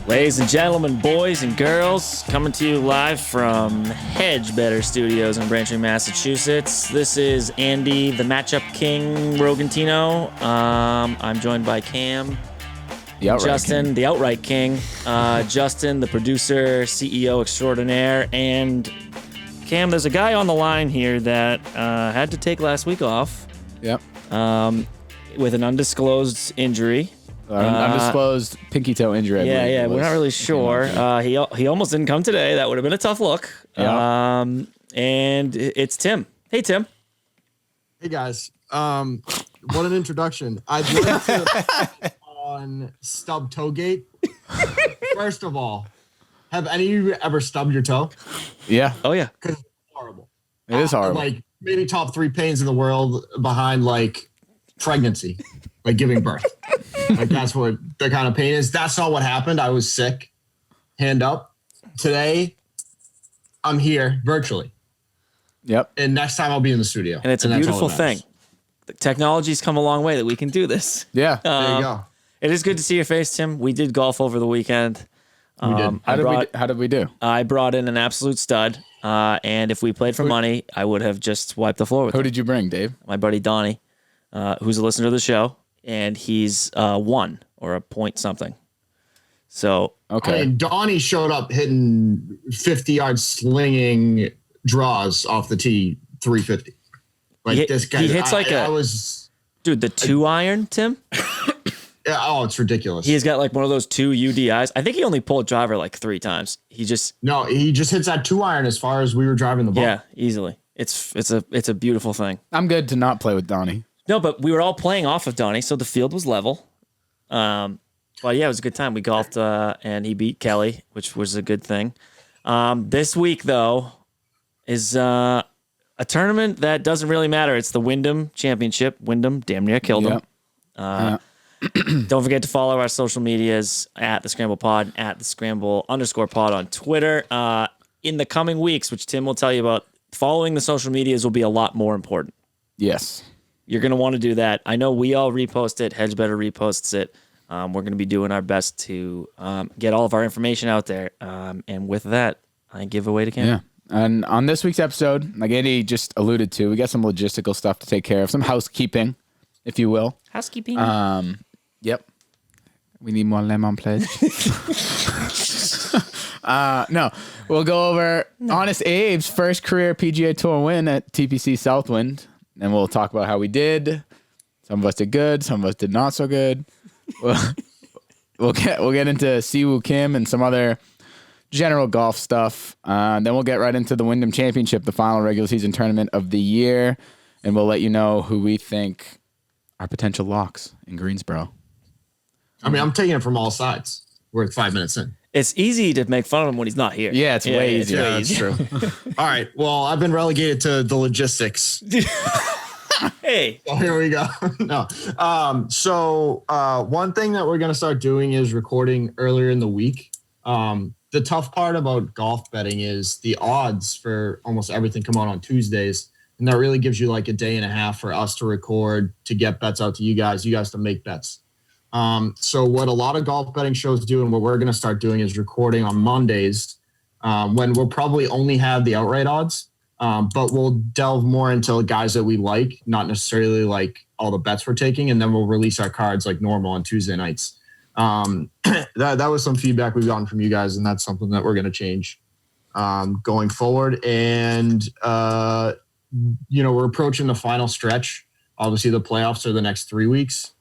Ladies and gentlemen, boys and girls, coming to you live from Hedge Better Studios in Braintree, Massachusetts. This is Andy, the matchup king, Rogantino. I'm joined by Cam, Justin, the outright king, Justin, the producer, CEO extraordinaire, and Cam, there's a guy on the line here that had to take last week off. Yep. With an undisclosed injury. Undisclosed pinky toe injury. Yeah, we're not really sure. He almost didn't come today. That would have been a tough look. Yeah. And it's Tim. Hey, Tim. Hey, guys. What an introduction. I'd like to on stub toe gate. First of all, have any of you ever stubbed your toe? Yeah. Oh, yeah. Because it's horrible. It is horrible. Like, maybe top 3 pains in the world behind, like, pregnancy. Like giving birth. Like that's what the kind of pain is. That's not what happened. I was sick. Hand up. Today, I'm here virtually. Yep. And next time I'll be in the studio. And it's a beautiful thing. The technology's come a long way that we can do this. Yeah. There you go. It is good to see your face, Tim. We did golf over the weekend. We did. How did we do? I brought in an absolute stud. And if we played for money, I would have just wiped the floor with Who him. did you bring, Dave? My buddy Donnie, who's a listener to the show. And he's 1 or a point something. So Okay. I mean, Donnie showed up hitting 50-yard slinging draws off the tee, 350. Like this guy. He hits dude, the 2-iron, Tim. Yeah, it's ridiculous. He's got like one of those 2 UDIs. I think he only pulled driver like 3 times. he just hits that 2-iron as far as we were driving the ball. Yeah, easily. It's a beautiful thing. I'm good to not play with Donnie. No, but we were all playing off of Donnie, so the field was level. But yeah, it was a good time. We golfed, and he beat Kelly, which was a good thing. This week, though, is a tournament that doesn't really matter. It's the Wyndham Championship. Wyndham damn near killed him. Don't forget to follow our social medias at the Scramble Pod, at the Scramble_pod on Twitter. In the coming weeks, which Tim will tell you about, following the social medias will be a lot more important. Yes. You're going to want to do that. I know we all repost it. Hedgebetter reposts it. We're going to be doing our best to get all of our information out there. And with that, I give away to Cam. Yeah. And on this week's episode, like Andy just alluded to, we got some logistical stuff to take care of, some housekeeping, if you will. Housekeeping. Yep. We need more lemon, please. No, we'll go over Honest Abe's first career PGA Tour win at TPC Southwind. And we'll talk about how we did. Some of us did good. Some of us did not so good. We'll get into Siwoo Kim and some other general golf stuff. Then we'll get right into the Wyndham Championship, the final regular season tournament of the year. And we'll let you know who we think are potential locks in Greensboro. I mean, I'm taking it from all sides. We're 5 minutes in. It's easy to make fun of him when he's not here. Yeah, it's way easier. Yeah, that's true. All right. Well, I've been relegated to the logistics. Hey. So here we go. No. So one thing that we're going to start doing is recording earlier in the week. The tough part about golf betting is the odds for almost everything come out on Tuesdays. And that really gives you like a day and a half for us to record, to get bets out to you guys to make bets. So what a lot of golf betting shows do, and what we're going to start doing, is recording on Mondays when we'll probably only have the outright odds, but we'll delve more into guys that we like, not necessarily like all the bets we're taking, and then we'll release our cards like normal on Tuesday nights. That was some feedback we've gotten from you guys, and that's something that we're going to change going forward. And, we're approaching the final stretch. Obviously, the playoffs are the next 3 weeks.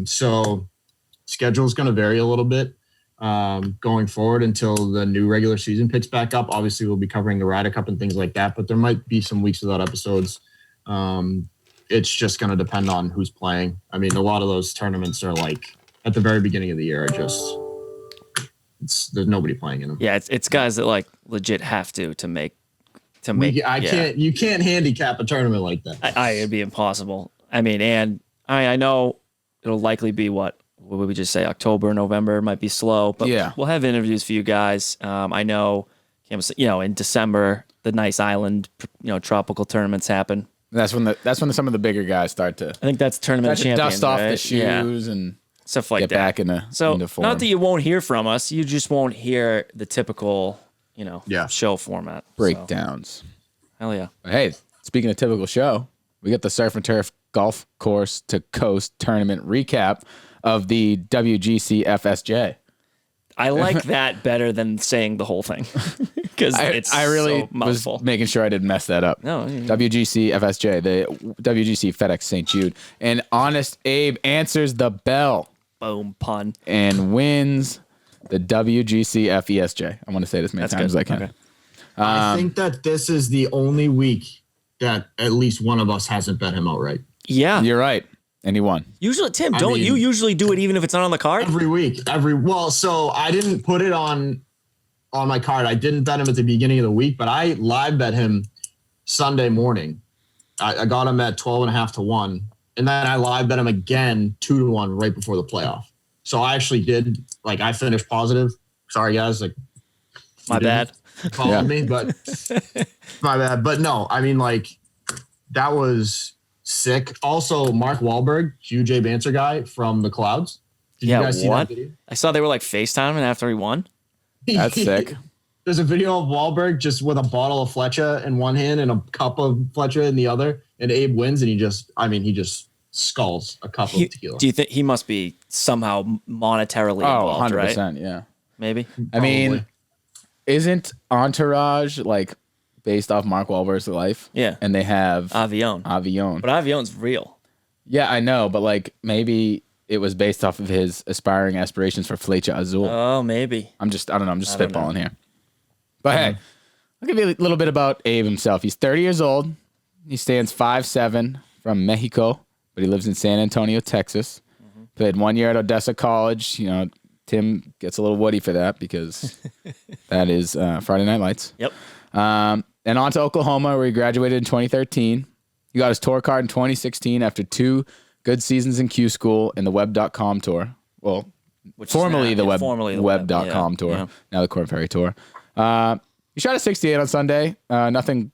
So schedule is going to vary a little bit going forward until the new regular season picks back up. Obviously, we'll be covering the Ryder Cup and things like that, but there might be some weeks without episodes. It's just going to depend on who's playing. I mean, a lot of those tournaments are like at the very beginning of the year, there's nobody playing in them. Yeah, it's guys that like legit have to make. You can't handicap a tournament like that. It'd be impossible. I mean, and I know it'll likely be what would we just say, October, November might be slow, but we'll have interviews for you guys. I know, in December, the nice island, tropical tournaments happen. That's when some of the bigger guys start to. I think that's tournament champions. Dust off the shoes and stuff like get that. back into form. Not that you won't hear from us, you just won't hear the typical, show format. breakdowns. So, hell yeah. But hey, speaking of typical show, we got the Surf and Turf Golf Course to Coast tournament recap of the WGC FSJ. I like that better than saying the whole thing because I really so mouthful. was making sure I didn't mess that up. No, WGC FSJ, the WGC FedEx St. Jude, and Honest Abe answers the bell Boom, pun. and wins the WGC FESJ. I want to say this many times as I can. Okay. I think that this is the only week that at least one of us hasn't bet him outright. Yeah. You're right. And he won. Usually, Tim, you usually do it even if it's not on the card? Every week. So I didn't put it on my card. I didn't bet him at the beginning of the week, but I live bet him Sunday morning. I got him at 12.5 to 1. And then I live bet him again 2 to 1 right before the playoff. So I actually did, I finished positive. Sorry, guys. My bad. Follow me, but my bad. But no, that was sick. Also, Mark Wahlberg, huge Abe Ancer guy from the Clouds. Did you guys see that video? I saw they were FaceTiming after he won. That's sick. There's a video of Wahlberg just with a bottle of Fletcher in one hand and a cup of Fletcher in the other, and Abe wins, and he just skulls a cup of tequila. Do you think he must be somehow monetarily involved, 100%, right? yeah. Maybe. I mean, isn't Entourage based off Mark Wahlberg's life? Yeah. And they have Avion. But Avion's real. Yeah, I know, but maybe it was based off of his aspiring aspirations for Flecha Azul. Oh, maybe. I don't know. I'm just spitballing here. But hey, I'll give you a little bit about Abe himself. He's 30 years old. He stands 5'7", from Mexico, but he lives in San Antonio, Texas. Mm-hmm. Played 1 year at Odessa College. Tim gets a little woody for that because that is Friday Night Lights. Yep. And on to Oklahoma, where he graduated in 2013. He got his tour card in 2016 after 2 good seasons in Q School and the Web.com tour. Well, formerly the Web.com tour, yeah. Now the Corn Ferry tour. He shot a 68 on Sunday. Nothing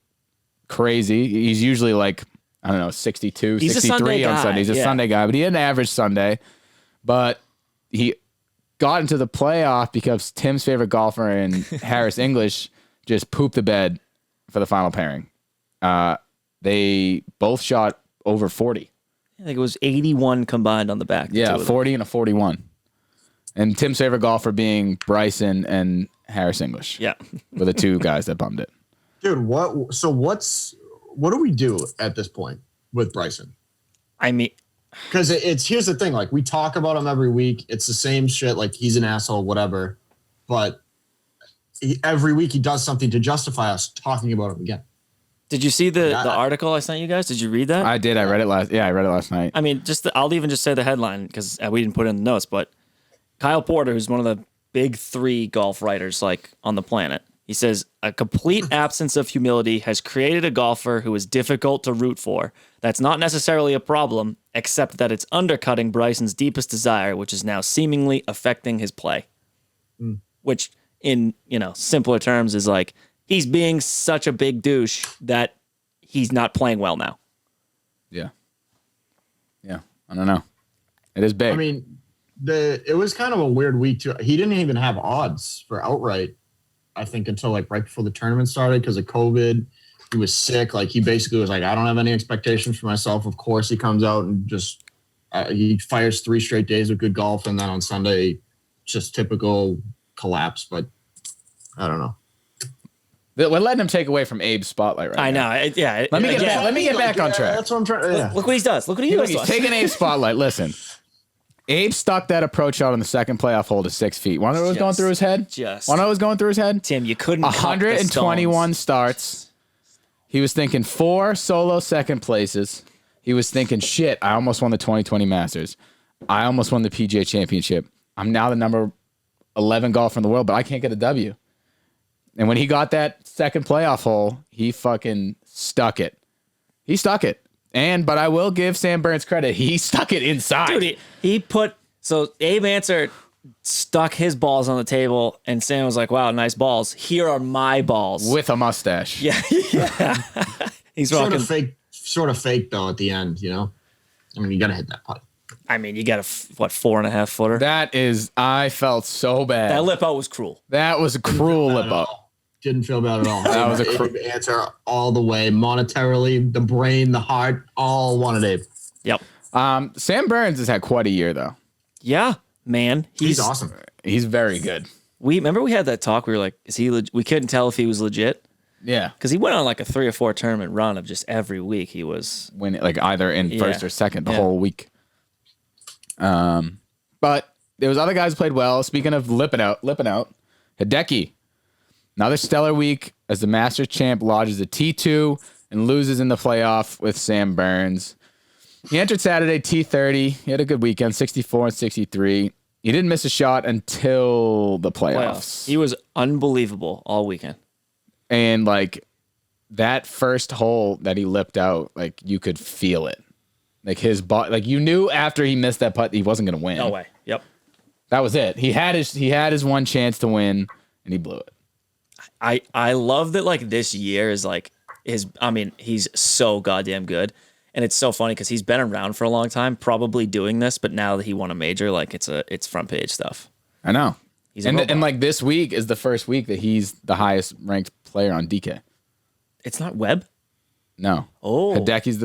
crazy. He's usually 62, 63 on Sunday. He's a Sunday guy, but he had an average Sunday. But he got into the playoff because Tim's favorite golfer and Harris English just pooped the bed for the final pairing. They both shot over 40. I think it was 81 combined on the back. Yeah, 40 and a 41. And Tim's favorite golfer being Bryson and Harris English. Yeah. Were the 2 guys that bummed it. Dude, what do we do at this point with Bryson? I mean, because here's the thing, we talk about him every week. It's the same shit, he's an asshole, whatever. But every week he does something to justify us talking about him again. Did you see the article I sent you guys? Did you read that? I did. I read it last night. I mean, I'll even just say the headline because we didn't put it in the notes, but Kyle Porter, who's one of the big 3 golf writers on the planet, he says, a complete absence of humility has created a golfer who is difficult to root for. That's not necessarily a problem, except that it's undercutting Bryson's deepest desire, which is now seemingly affecting his play. Which, in simpler terms, is he's being such a big douche that he's not playing well now. Yeah. Yeah. I don't know. It is big. I mean, it was kind of a weird week too. He didn't even have odds for outright, I think, until right before the tournament started because of COVID. He was sick. He basically was I don't have any expectations for myself. Of course, he comes out and just he fires 3 straight days of good golf, and then on Sunday, just typical collapse. But I don't know. We're letting him take away from Abe's spotlight right now. I know. Yeah. Let me get back on track. That's what I'm trying. Yeah. Look what he does. Look what he does. He's taking Abe's spotlight. Listen, Abe stuck that approach shot on the second playoff hole to 6 feet. Want to know what was going through his head? Tim, you couldn't. 121 starts. He was thinking 4 solo second places. He was thinking, shit, I almost won the 2020 Masters. I almost won the PGA Championship. I'm now the number 11 golfer in the world, but I can't get a W. And when he got that second playoff hole, he fucking stuck it. He stuck it. But I will give Sam Burns credit. He stuck it inside. Dude, Abe Ancer stuck his balls on the table, and Sam was like, wow, nice balls. Here are my balls. With a mustache. Yeah. He's sort of fake though at the end, I mean, you got to hit that putt. I mean, you got a 4.5 footer. That is, I felt so bad. That lip out was cruel. That was a cruel lip out. Didn't feel bad at all. That was a Abe Ancer all the way, monetarily, the brain, the heart, all wanted Abe. Yep. Sam Burns has had quite a year though. Yeah, man. He's awesome. He's very good. We had that talk. We were like, is he? We couldn't tell if he was legit. Yeah, because he went on like a 3 or 4 tournament run of just every week he was winning, like either in first or second the whole week. But there was other guys who played well. Speaking of lipping out, Hideki, another stellar week as the Masters champ lodges a T2 and loses in the playoff with Sam Burns. He entered Saturday T30. He had a good weekend, 64 and 63. He didn't miss a shot until the playoffs. He was unbelievable all weekend. And like that first hole that he lipped out, like you could feel it. Like his butt, like you knew after he missed that putt, he wasn't going to win. No way. Yep. That was it. He had his one chance to win and he blew it. I love that like this year is like he's so goddamn good. And it's so funny because he's been around for a long time, probably doing this, but now that he won a major, like it's front page stuff. I know. And like this week is the first week that he's the highest ranked player on DK. It's not Webb? No. Oh. Hideki's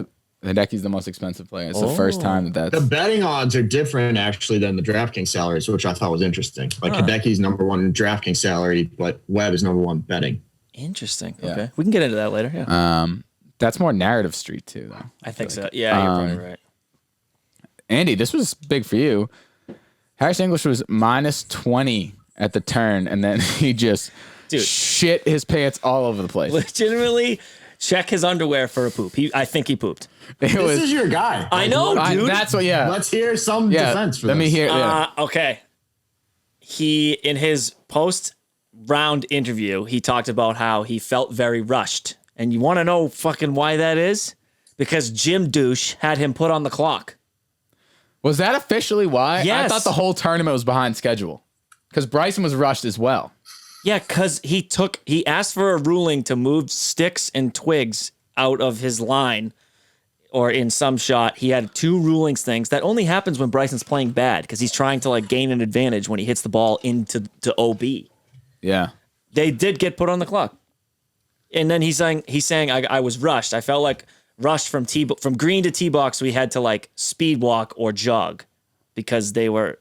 the most expensive player. It's the first time that's... The betting odds are different, actually, than the DraftKings salaries, which I thought was interesting. Like, Hideki's #1 DraftKings salary, but Webb is #1 betting. Interesting. Yeah. Okay. We can get into that later. Yeah. That's more narrative street, too, though. I think so. Yeah, you're probably right. Andy, this was big for you. Harris English was -20 at the turn, and then he just shit his pants all over the place. Legitimately check his underwear for a poop. I think he pooped. This is your guy. I know, dude. That's what, yeah. Let's hear some defense for let this. me hear. Yeah. Okay. He, in his post-round interview, he talked about how he felt very rushed. And you want to know fucking why that is? Because Jim Douche had him put on the clock. Was that officially why? Yes. I thought the whole tournament was behind schedule. Because Bryson was rushed as well. Yeah, because he asked for a ruling to move sticks and twigs out of his line or in some shot. He had 2 rulings things. That only happens when Bryson's playing bad because he's trying to like gain an advantage when he hits the ball into OB. Yeah. They did get put on the clock. And then he's saying I was rushed. I felt like rushed from green to tee box. We had to like speed walk or jog because they were.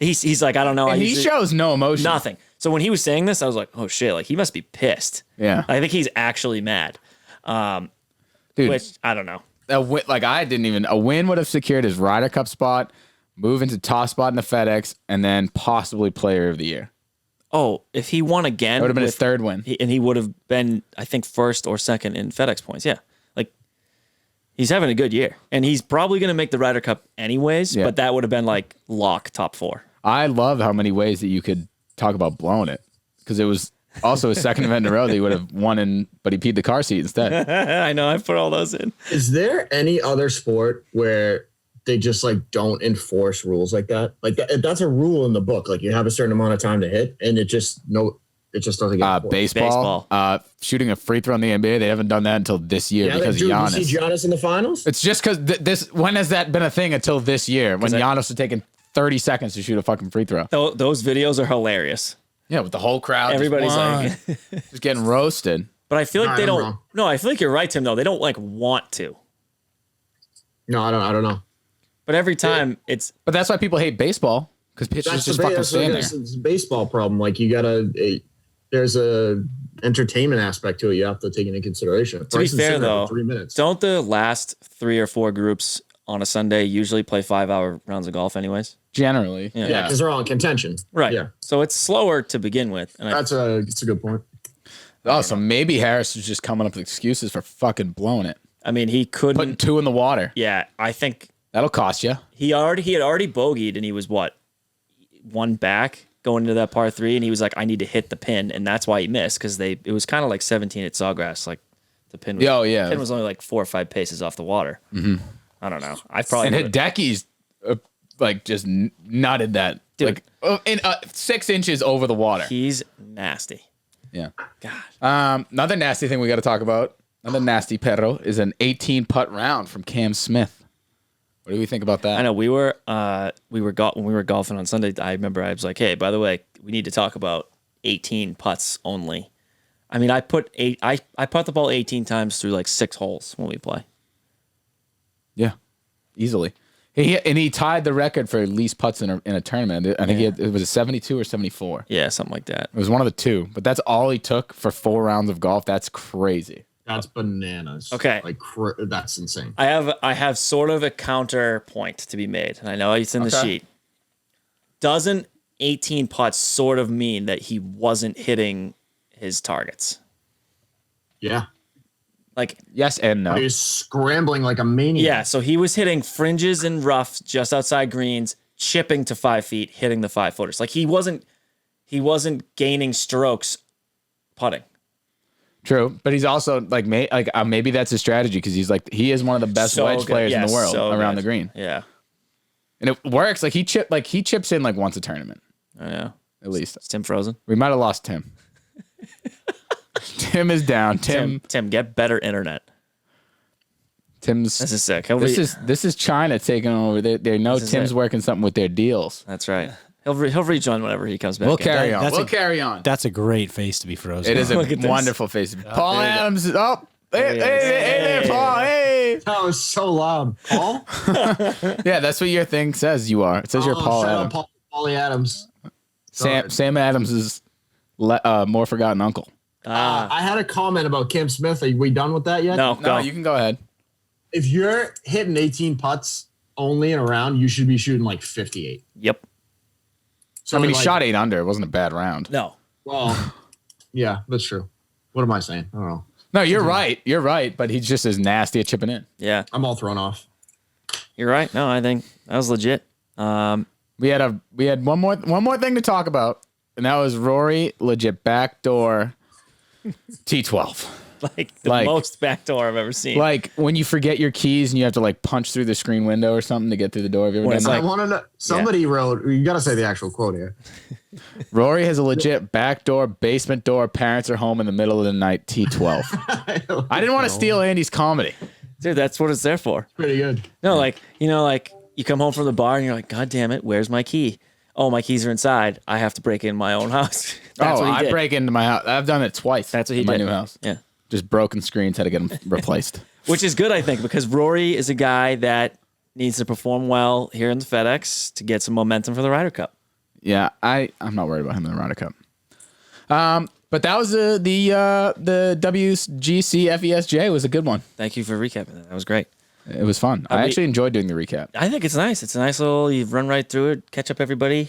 He's like, I don't know. And he shows no emotion. Nothing. So when he was saying this, I was like, oh shit, like he must be pissed. Yeah. I think he's actually mad. Dude, which I don't know. a win would have secured his Ryder Cup spot, move into top spot in the FedEx, and then possibly Player of the Year. Oh, if he won again, That would have been his third win. and he would have been, I think, first or second in FedEx points. Yeah, like he's having a good year, and he's probably going to make the Ryder Cup anyways. Yeah. But that would have been like lock top 4. I love how many ways that you could talk about blowing it, because it was also his second event in a row that he would have won but he peed the car seat instead. I know, I put all those in. Is there any other sport where they just like don't enforce rules like that? Like that's a rule in the book. Like you have a certain amount of time to hit, and it just doesn't get enforced. Baseball. Shooting a free throw in the NBA. They haven't done that until this year because of Giannis. You see Giannis in the finals? It's just because when has that been a thing until this year when Giannis was taking 30 seconds to shoot a fucking free throw? Those videos are hilarious. Yeah, with the whole crowd. Everybody's just getting roasted. But I feel like they don't. Wrong. No, I feel like you're right, Tim. Though they don't like want to. No, I don't know. But every time it's. But that's why people hate baseball, because pitchers just fucking stand there. It's a baseball problem. Like there's a entertainment aspect to it. You have to take into consideration. To be fair though, 3 minutes. Don't the last 3 or 4 groups on a Sunday usually play 5-hour rounds of golf anyways? Generally, Yeah, because they're all in contention. Right. Yeah. So it's slower to begin with. And It's a good point. Oh, so maybe Harris was just coming up with excuses for fucking blowing it. I mean, he couldn't. Putting 2 in the water. Yeah, I think That'll cost you. he had already bogeyed, and he was what, 1 back going into that par 3, and he was like, I need to hit the pin, and that's why he missed, because it was kind of like 17 at Sawgrass, like the pin. Was, yeah. The pin was only like 4 or 5 paces off the water. Mm-hmm. I don't know. I probably And Hideki's just nutted that, dude, in 6 inches over the water. He's nasty. Yeah. God. Another nasty thing we got to talk about. Another nasty perro is an 18 putt round from Cam Smith. What do we think about that? I know when we were golfing on Sunday. I remember I was like, "Hey, by the way, we need to talk about 18 putts only." I mean, I putt the ball 18 times through like 6 holes when we play. Yeah, easily. He tied the record for least putts in a tournament. I think it was a 72 or 74. Yeah, something like that. It was one of the two, but that's all he took for 4 rounds of golf. That's crazy. That's bananas. Okay. Like that's insane. I have sort of a counterpoint to be made, and I know it's in the sheet. Doesn't 18 putts sort of mean that he wasn't hitting his targets? Yeah. Like, yes and no. He was scrambling like a maniac. Yeah, so he was hitting fringes and roughs just outside greens, chipping to 5 feet, hitting the 5-footers. Like he wasn't gaining strokes putting. True, but he's also like maybe that's his strategy because he is one of the best wedge players in the world around the green. Yeah, and it works. He chips in like once a tournament. I know. At least is Tim frozen? We might have lost Tim. Tim is down. Tim, get better internet. This is sick. This is China taking over. They know Tim's working something with their deals. That's right. He'll rejoin whenever he comes back. We'll carry on. We'll carry on. That's a great face to be frozen. It is a wonderful face. Paul Adams. Oh, hey, Paul. Hey. That was so loud. Paul? Yeah, that's what your thing says you are. It says you're Paul Adams. Paulie Adams. Sam Adams is more forgotten uncle. I had a comment about Cam Smith. Are we done with that yet? No, you can go ahead. If you're hitting 18 putts only in a round, you should be shooting like 58. Yep. So I mean, he shot 8 under. It wasn't a bad round. No. Well, yeah, that's true. What am I saying? I don't know. No, you're right. You're right. But he's just as nasty at chipping in. Yeah. I'm all thrown off. You're right. No, I think that was legit. We had one more thing to talk about, and that was Rory legit backdoor T12. Like the most backdoor I've ever seen. Like when you forget your keys and you have to like punch through the screen window or something to get through the door. Have you ever done that? I want to know. Somebody wrote. You got to say the actual quote here. Rory has a legit backdoor basement door. Parents are home in the middle of the night. T12. I didn't want to steal Andy's comedy, dude. That's what it's there for. Pretty good. No, like you come home from the bar and you're like, God damn it, where's my key? Oh, my keys are inside. I have to break in my own house. That's what he did. break into my house. I've done it twice. That's what he did. My new house. Yeah. Just broken screens, had to get them replaced. Which is good, I think, because Rory is a guy that needs to perform well here in the FedEx to get some momentum for the Ryder Cup. Yeah, I'm not worried about him in the Ryder Cup. But that was the WGC FESJ was a good one. Thank you for recapping that. That was great. It was fun. I actually enjoyed doing the recap. I think it's nice. It's a nice little, you run right through it, catch everybody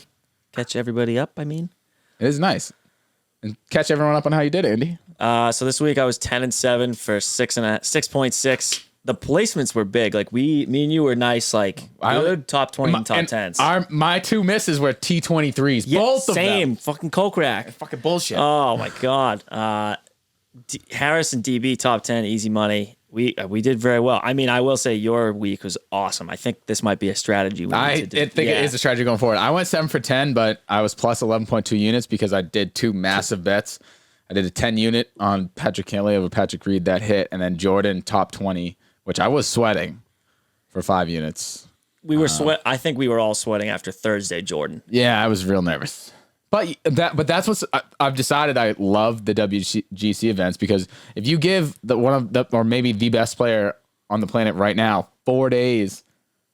up, I mean. It is nice. And catch everyone up on how you did, Andy. So this week I was 10-7 for 6.6. The placements were big. Like me and you were nice, like good top 20 and top 10s. My 2 misses were T23s. Yeah, both of them. Same. Fucking coke rack. Fucking bullshit. Oh my God. Harris and DB top 10, easy money. We did very well. I mean, I will say your week was awesome. I think this might be a strategy. I think it is a strategy going forward. I went 7 for 10, but I was plus 11.2 units because I did 2 massive bets. I did a 10 unit on Patrick Henley over Patrick Reed that hit, and then Jordan top 20, which I was sweating for 5 units. We were I think we were all sweating after Thursday, Jordan. Yeah, I was real nervous. But that's what I've decided. I love the WGC events because if you give or maybe the best player on the planet right now 4 days,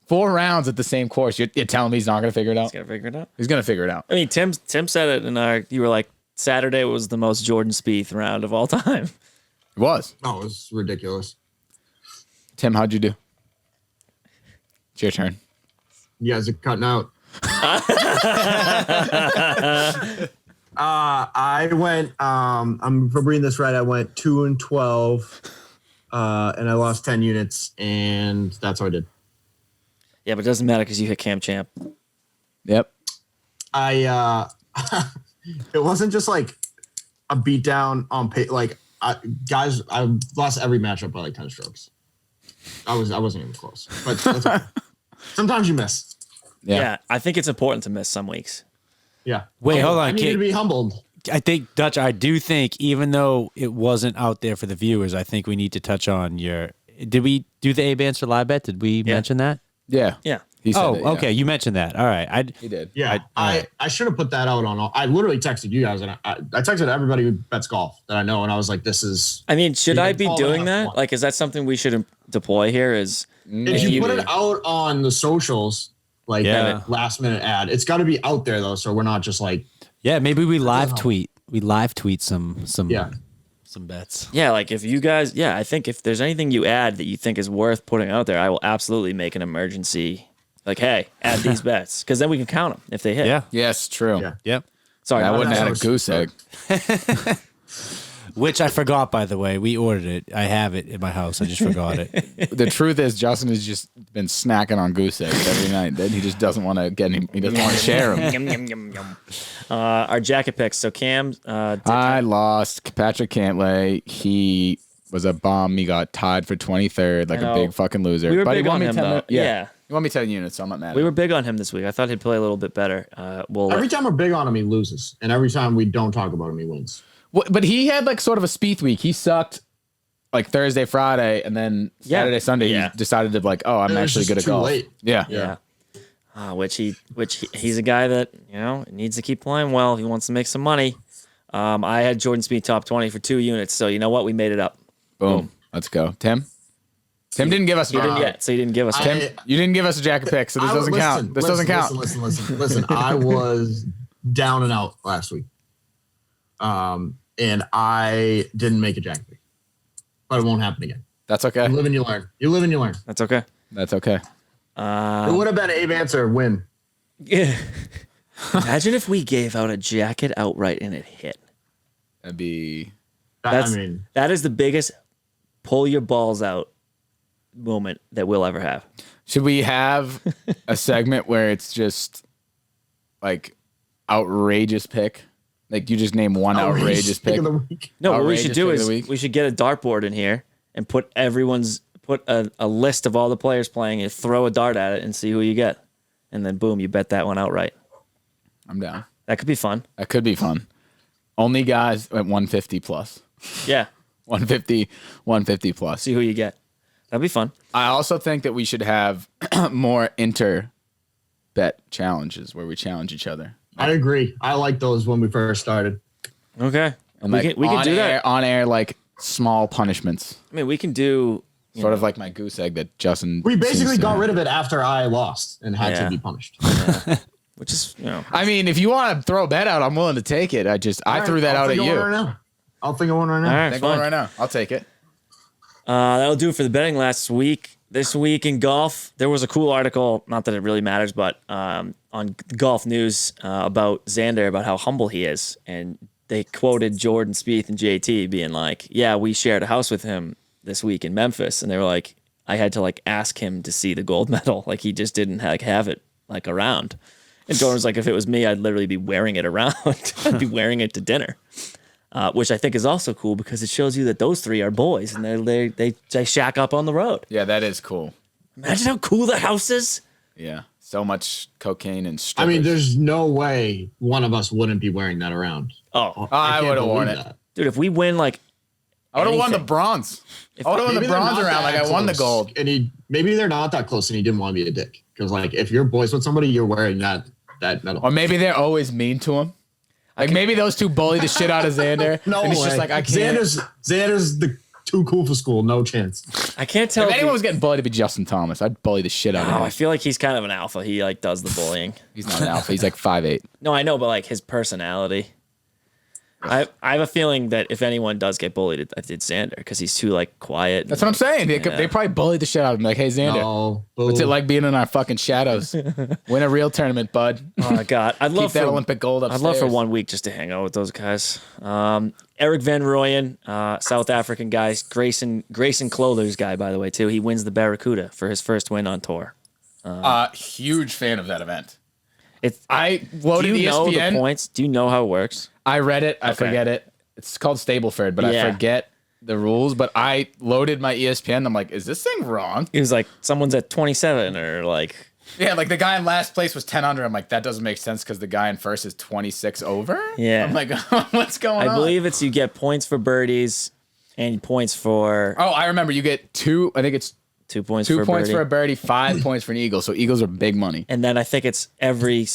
4 rounds at the same course, you're telling me he's not going to figure it out? He's going to figure it out. He's going to figure it out. I mean, Tim said it you were like, Saturday was the most Jordan Spieth round of all time. It was. Oh, it was ridiculous. Tim, how'd you do? It's your turn. You guys are cutting out. I went. I'm reading this right. I went 2-12, and I lost 10 units, and that's what I did. Yeah, but it doesn't matter because you hit Cam Champ. Yep. It wasn't just like a beatdown on pay. Like guys, I lost every matchup by like 10 strokes. I wasn't even close, but that's okay. Sometimes you miss. Yeah, I think it's important to miss some weeks. Yeah. Wait, hold on. I need to be humbled. I think, Dutch, I do think, even though it wasn't out there for the viewers, I think we need to touch on did we do the Abe Ancer live bet? Did we mention that? Yeah. Yeah. He said Oh, it, yeah. okay. You mentioned that. All right. He did. Yeah, I should have put that out on all. I literally texted you guys, and I texted everybody who bets golf that I know, and I was like, "This is." I mean, should You I can be call doing that that? one. Like, is that something we should deploy here? Is If you put it out on the socials, like that last minute ad, it's got to be out there though, so we're not just like. Yeah, maybe we live tweet. We live tweet some bets. Yeah, like if you guys, I think if there's anything you add that you think is worth putting out there, I will absolutely make an emergency. Like, hey, add these bets, because then we can count them if they hit. Yeah. Yes, true. Yeah. Yep. Sorry, I not wouldn't an add a goose egg. Which I forgot, by the way. We ordered it. I have it in my house. I just forgot it. The truth is, Justin has just been snacking on goose eggs every night. Then he just doesn't want to get any. He doesn't want to share them. Yum, yum, yum, yum. Our jacket picks. So Cam, I lost Patrick Cantlay. He was a bum. He got tied for 23rd, like I a know. big fucking loser. We were but he big won on me him, 10 though. Yeah. He won me 10 units, so I'm not mad. we at were him. big on him this week. I thought he'd play a little bit better. Every time we're big on him, he loses, and every time we don't talk about him, he wins. But he had like sort of a Spieth week. He sucked like Thursday, Friday, and then Saturday, Sunday. Yeah. He decided to like, oh, I'm It was actually just good at too golf. late. Yeah. Yeah. He's a guy that needs to keep playing well if he wants to make some money. I had Jordan Spieth top 20 for 2 units, so you know what? We made it up. Boom. Let's go, Tim. Tim didn't give us. You didn't yet, so you didn't give us. Tim, you didn't give us a jacket pick, so this doesn't count. This doesn't count. Listen. I was down and out last week, and I didn't make a jacket pick, but it won't happen again. That's okay. You live and you learn. You live and you learn. That's okay. That's okay. It would have been Abe Ancer win. Yeah. Imagine if we gave out a jacket outright and it hit. That'd be. That is the biggest pull your balls out moment that we'll ever have. Should we have a segment where it's just like outrageous pick? Like you just name one outrageous pick. of the week. No, what we Outrageous should do pick of is the week. we should get a dartboard in here and put a list of all the players playing and throw a dart at it and see who you get. And then boom, you bet that one outright. I'm down. That could be fun. That could be fun. Only guys at 150 plus. Yeah. 150 plus. See who you get. That'd be fun. I also think that we should have more bet challenges where we challenge each other. I agree. I like those when we first started. Okay. And we like can do that. on air, like small punishments. I mean, we can do Sort of like my goose egg that Justin. We basically seems to got have. rid of it after I lost and had to be punished. which is I mean, if you want to throw a bet out, I'm willing to take it. I threw that out at you. I'll think of one right now. all right. Think of one Fine. right now. I'll take it. That'll do it for the betting last week. This week in golf, there was a cool article, not that it really matters, but on Golf News about Xander, about how humble he is. And they quoted Jordan Spieth and JT being like, yeah, we shared a house with him this week in Memphis. And they were like, I had to like ask him to see the gold medal. Like he just didn't have it like around. And Jordan was like, if it was me, I'd literally be wearing it around. I'd be wearing it to dinner. Which I think is also cool because it shows you that those three are boys and they shack up on the road. Yeah, that is cool. Imagine how cool the house is. Yeah, so much cocaine and strippers. I mean, there's no way one of us wouldn't be wearing that around. Oh, I can't would have believe worn it. that. dude, if we win like I would have won the anything. bronze. I would have won the Maybe they're bronze not around like that I won the close, gold. and maybe they're not that close, and he didn't want to be a dick. Because like, if you're boys with somebody, you're wearing that medal. Or maybe they're always mean to him. Like maybe those two bully the shit out of Xander. No and it's way. just like I can't. Xander's the too cool for school. No chance. I can't tell. If If anyone was getting bullied, it'd be Justin Thomas. I'd bully the shit out of him. I feel like he's kind of an alpha. He like does the bullying. He's not an alpha. He's like 5'8". No, I know, but like his personality. I have a feeling that if anyone does get bullied, it's Xander because he's too like quiet. That's what I'm saying. They probably bullied the shit out of him. Like, hey Xander, No. what's it like being in our fucking shadows? Win a real tournament, bud. Oh my god, I'd Keep love that for Olympic gold I'd upstairs. love for 1 week just to hang out with those guys. Eric Van Rooyen, South African guy, Grayson Clothers guy, by the way, too. He wins the Barracuda for his first win on tour. Huge fan of that event. Do I loaded you know the ESPN. points? Do you know how it works? I read it. I Okay. forget it. It's called Stableford, but Yeah. I forget the rules. But I loaded my ESPN. I'm like, is this thing wrong? He was like, someone's at 27 or like, Yeah, like the guy in last place was 10 under. I'm like, that doesn't make sense because the guy in first is 26 over. Yeah. I'm like, what's going on? I believe it's you get points for birdies and points for. Oh, I remember. You get two. I think it's 2 points 2 for a points birdie. for a birdie, 5 points for an eagle. So eagles are big money. And then I think it's every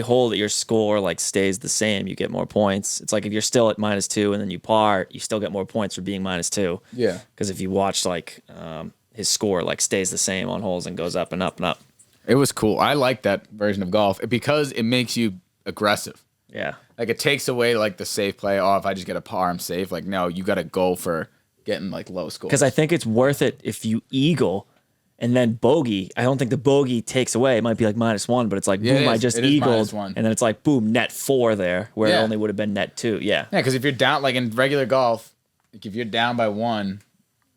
hole that your score like stays the same, you get more points. It's like if you're still at -2 and then you par, you still get more points for being -2. Yeah. Because if you watch like his score like stays the same on holes and goes up and up and up. It was cool. I like that version of golf because it makes you aggressive. Yeah. Like it takes away like the safe play. Oh, if I just get a par, I'm safe. Like no, you got to go for getting like low scores. Because I think it's worth it if you eagle and then bogey. I don't think the bogey takes away. It might be like -1, but it's like, boom, I just eagled. -1. And then it's like, boom, net 4 there, where it only would have been net 2. Yeah. Yeah, because if you're down, like in regular golf, like if you're down by 1,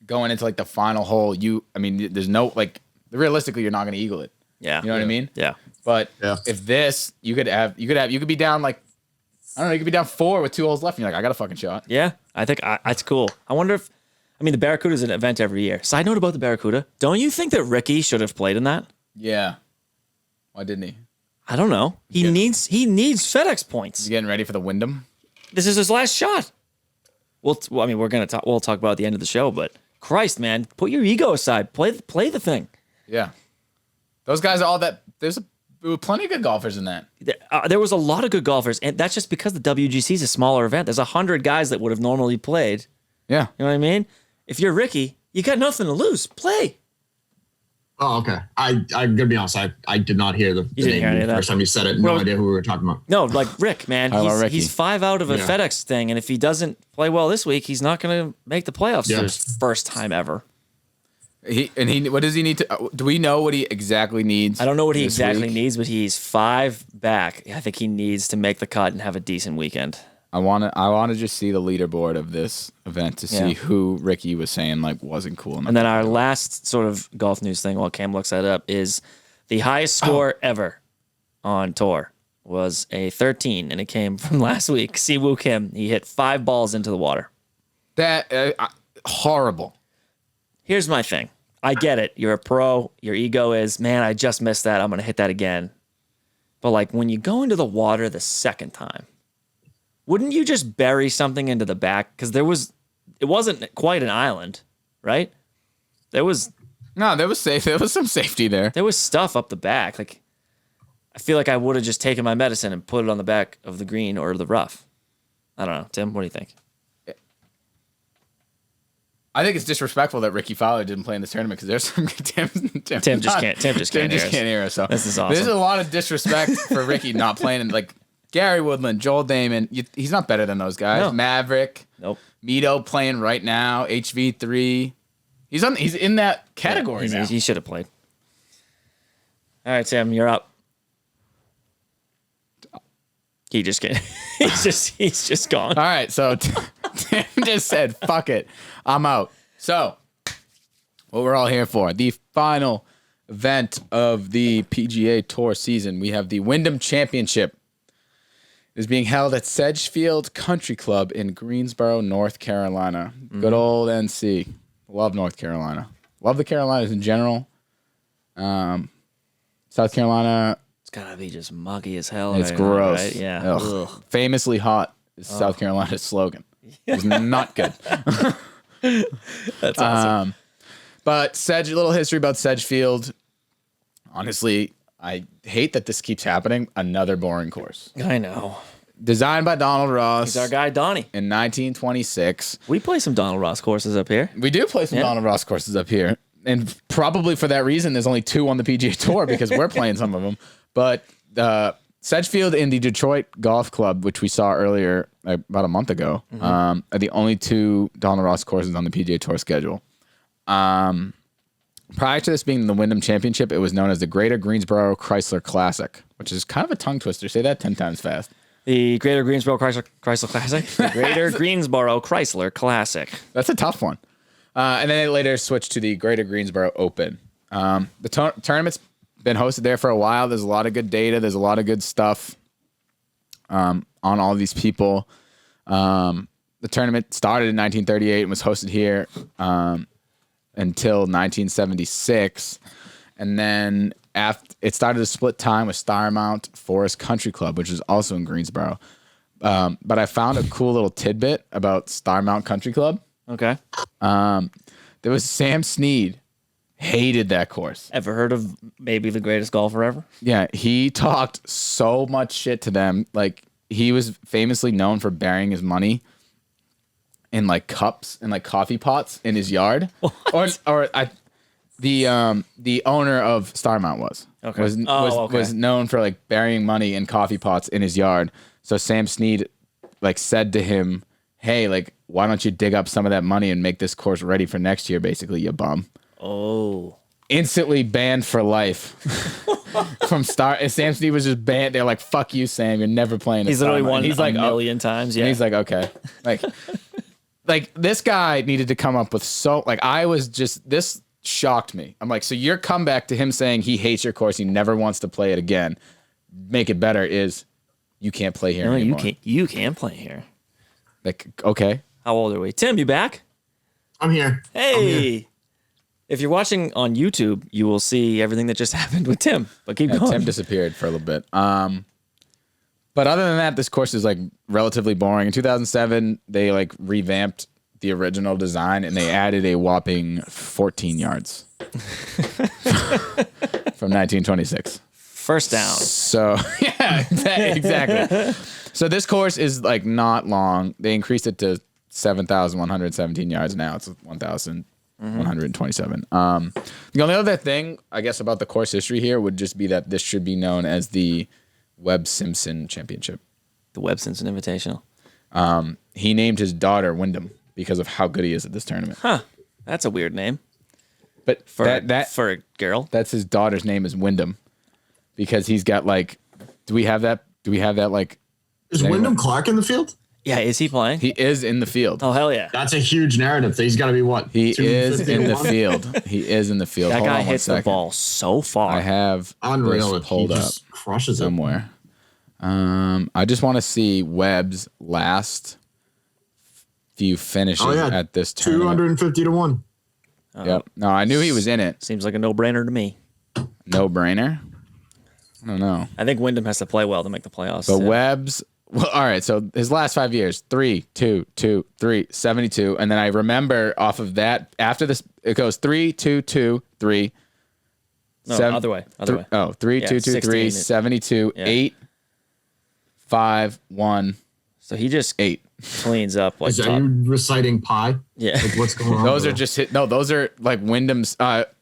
going into like the final hole, there's no, like, realistically, you're not going to eagle it. Yeah. You know what I mean? Yeah. But if this, you could be down like, I don't know, you could be down 4 with 2 holes left, and you're like, I got a fucking shot. Yeah. I think that's cool. I wonder if, the Barracuda is an event every year. Side note about the Barracuda. Don't you think that Ricky should have played in that? Yeah. Why didn't he? I don't know. He needs FedEx points. He's getting ready for the Wyndham. This is his last shot. We'll talk about it at the end of the show, but Christ, man, put your ego aside. Play the thing. Yeah. Those guys are all that. There were plenty of good golfers in that. There was a lot of good golfers, and that's just because the WGC is a smaller event. There's 100 guys that would have normally played. Yeah. You know what I mean? If you're Ricky, you got nothing to lose. Play. Oh, okay. I'm gonna be honest. I did not hear the didn't hear any name of the that? first time you said it. No idea who we were talking about. No, like Rick, man. Ricky. He's 5 out of a FedEx thing, and if he doesn't play well this week, he's not going to make the playoffs for his first time ever. What does he need to? Do we know what he exactly needs? I don't know what he exactly needs, but he's 5 back. I think he needs to make the cut and have a decent weekend. I want to just see the leaderboard of this event to see who Ricky was saying like wasn't cool enough. And then our last sort of golf news thing while Cam looks that up is the highest score ever on tour was a 13, and it came from last week. Siwoo Kim, he hit 5 balls into the water. That horrible. Here's my thing. I get it. You're a pro. Your ego is, man, I just missed that. I'm going to hit that again. But like when you go into the water the second time, wouldn't you just bury something into the back? Because it wasn't quite an island, right? There was safe. There was some safety there. There was stuff up the back. Like, I feel like I would have just taken my medicine and put it on the back of the green or the rough. I don't know. Tim, what do you think? I think it's disrespectful that Ricky Fowler didn't play in this tournament because there's some Tim just can't hear us. So this is awesome. There's a lot of disrespect for Ricky not playing. And like Gary Woodland, Joel Damon, he's not better than those guys. No. Maverick, Nope. Mito playing right now. HV3, he's in that category now. He should have played. All right, Tim, you're up. He just can't. He's just gone. All right, so Tim just said, "Fuck it, I'm out." So, what we're all here for, the final event of the PGA Tour season, we have the Wyndham Championship. It is being held at Sedgefield Country Club in Greensboro, North Carolina. Good old NC. Love North Carolina. Love the Carolinas in general. South Carolina. It's gotta be just muggy as hell. It's right gross. Now, right? Yeah. Ugh. Famously hot is South Carolina's slogan. It's not good. That's awesome. But a little history about Sedgefield. Honestly, I hate that this keeps happening. Another boring course. I know. Designed by Donald Ross. He's our guy, Donnie. In 1926. We play some Donald Ross courses up here. We do play some Donald Ross courses up here. And probably for that reason, there's only 2 on the PGA Tour because we're playing some of them. But Sedgefield and the Detroit Golf Club, which we saw earlier about a month ago, are the only 2 Donald Ross courses on the PGA Tour schedule. Prior to this being the Wyndham Championship, it was known as the Greater Greensboro Chrysler Classic, which is kind of a tongue twister. Say that 10 times fast. The Greater Greensboro Chrysler Classic. The Greater Greensboro Chrysler Classic. That's a tough one. And then it later switched to the Greater Greensboro Open. The tournament's been hosted there for a while. There's a lot of good data. There's a lot of good stuff on all these people. The tournament started in 1938 and was hosted here until 1976. And then after it started to split time with Starmount Forest Country Club, which is also in Greensboro. But I found a cool little tidbit about Starmount Country Club. Okay. There was Sam Snead. Hated that course. Ever heard of maybe the greatest golfer ever? Yeah, he talked so much shit to them. Like, he was famously known for burying his money in like cups and like coffee pots in his yard. The owner of Starmount was known for like burying money in coffee pots in his yard. So Sam Snead like said to him, "Hey, like, why don't you dig up some of that money and make this course ready for next year, basically, you bum." Oh. Instantly banned for life from Sam Snead was just banned. They're like, "Fuck you, Sam. You're never playing." He's literally won he's like, a million times. Yeah. And he's like, okay. Like this guy needed to come up with this shocked me. I'm like, so your comeback to him saying he hates your course, he never wants to play it again, make it better, is you can't play here anymore. You can't play here. Like, okay. How old are we? Tim, you back? I'm here. Hey. I'm here. If you're watching on YouTube, you will see everything that just happened with Tim. But keep going. Tim disappeared for a little bit. But other than that, this course is like relatively boring. In 2007, they like revamped the original design and they added a whopping 14 yards from 1926. First down. So yeah, exactly. So this course is like not long. They increased it to 7,117 yards. Now it's 1,127. The only other thing I guess about the course history here would just be that this should be known as the Webb Simpson Championship. The Webb Simpson Invitational. He named his daughter Wyndham because of how good he is at this tournament. Huh. That's a weird name. But For a girl. That's his daughter's name is Wyndham because he's got like, do we have that like? Is Wyndham Clark in the field? Yeah, is he playing? He is in the field. Oh, hell yeah. That's a huge narrative. He's got to be what? He is in the field. He is in the field. That Hold guy on hits the ball so far. I have unreal. this pulled He up just crushes somewhere. I just want to see Webb's last few finishes at this tournament. 250 to 1. Yep. No, I knew he was in it. Seems like a no-brainer to me. No brainer? I don't know. I think Wyndham has to play well to make the playoffs. But Webb's, well, all right, so his last 5 years, 3, 2, 2, 3, 72. And then I remember off of that, after this, it goes 3, 2, 2, 3. No, other way. Oh, 3, 2, 2, 3, 72, 8, 5, 1. So he just 8. cleans up. Like, Are you reciting pi? Yeah. Like what's going on? Those are just hit. No, those are like Wyndham's,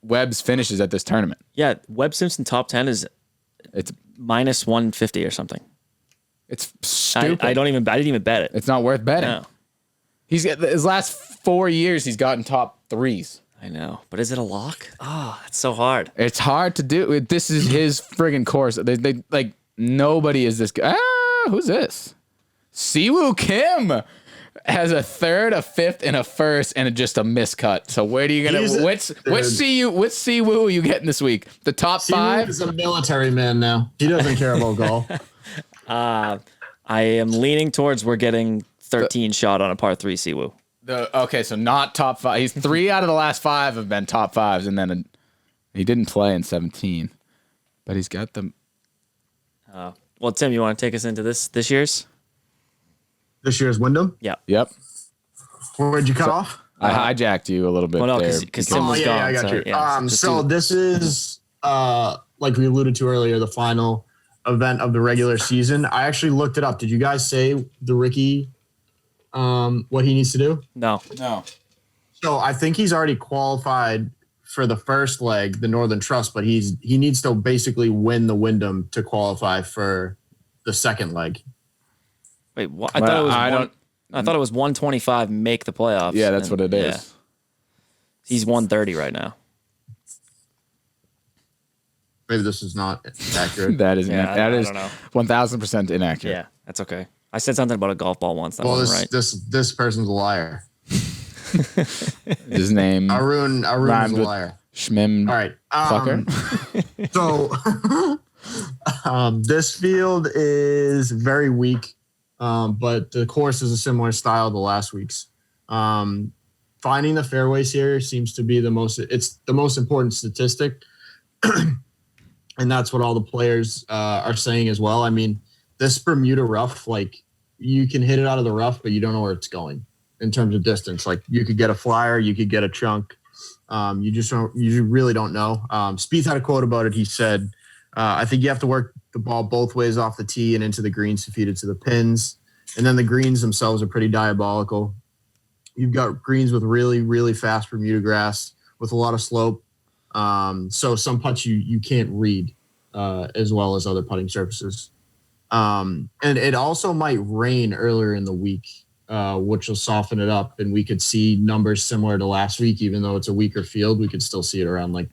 Webb's finishes at this tournament. Yeah, Webb Simpson top 10 is It's minus 150 or something. It's stupid. I didn't even bet it. It's not worth betting. No. He's got his last 4 years. He's gotten top 3s. I know, but is it a lock? Oh, it's so hard. It's hard to do. This is his friggin' course. They like nobody is this guy. Who's this? Siwoo Kim has a third, a fifth, and a first, and just a miscut. So where do you gonna? Which Siwoo are you getting this week? The top Siwoo 5. is a military man now. He doesn't care about golf. I am leaning towards we're getting 13 shot on a par 3 Siwoo. Okay, so not top 5. He's 3 out of the last 5 have been top 5s, and then he didn't play in 17, but he's got them. Well, Tim, you want to take us into this year's? This year's Wyndham? Yeah. Yep. Where'd you cut off? I hijacked you a little bit. Well, no, there because Tim was gone. I got you. Yeah, so this is, like we alluded to earlier, the final event of the regular season. I actually looked it up. Did you guys say the Ricky, what he needs to do? No. So I think he's already qualified for the first leg, the Northern Trust, but he needs to basically win the Wyndham to qualify for the second leg. Wait, what? I thought it was 125 make the playoffs. Yeah, that's what it is. Yeah. He's 130 right now. Maybe this is not accurate. That is Yeah, that I is don't know. 1,000% inaccurate. Yeah, that's okay. I said something about a golf ball once. That Well, wasn't right. this person's a liar. His name Arun is a with liar. Schmim All right. Plucker. So this field is very weak, but the course is a similar style to last week's. Finding the fairways here seems to be the most important statistic. And that's what all the players are saying as well. I mean, this Bermuda rough, like you can hit it out of the rough, but you don't know where it's going in terms of distance. Like you could get a flyer, you could get a chunk. You really don't know. Spieth had a quote about it. He said, I think you have to work the ball both ways off the tee and into the greens to feed it to the pins. And then the greens themselves are pretty diabolical. You've got greens with really, really fast Bermuda grass with a lot of slope. So some putts you can't read as well as other putting surfaces. And it also might rain earlier in the week, which will soften it up. And we could see numbers similar to last week, even though it's a weaker field, we could still see it around like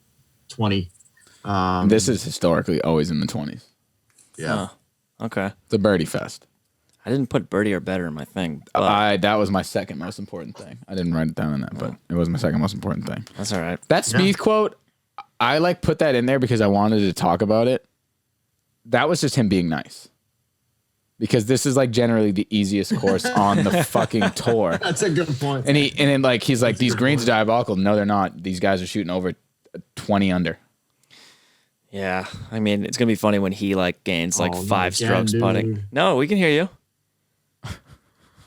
20. This is historically always in the 20s. Yeah. Okay. It's a birdie fest. I didn't put birdie or better in my thing. But That was my second most important thing. I didn't write it down in that, but it was my second most important thing. that's all right. That Spieth quote, I put that in there because I wanted to talk about it. That was just him being nice. Because this is like generally the easiest course on the fucking tour. That's a good point. And he's like, these greens are diabolical. No, they're not. These guys are shooting over 20 under. Yeah. I mean, it's going to be funny when he gains 5 strokes dude. putting. No, we can hear you.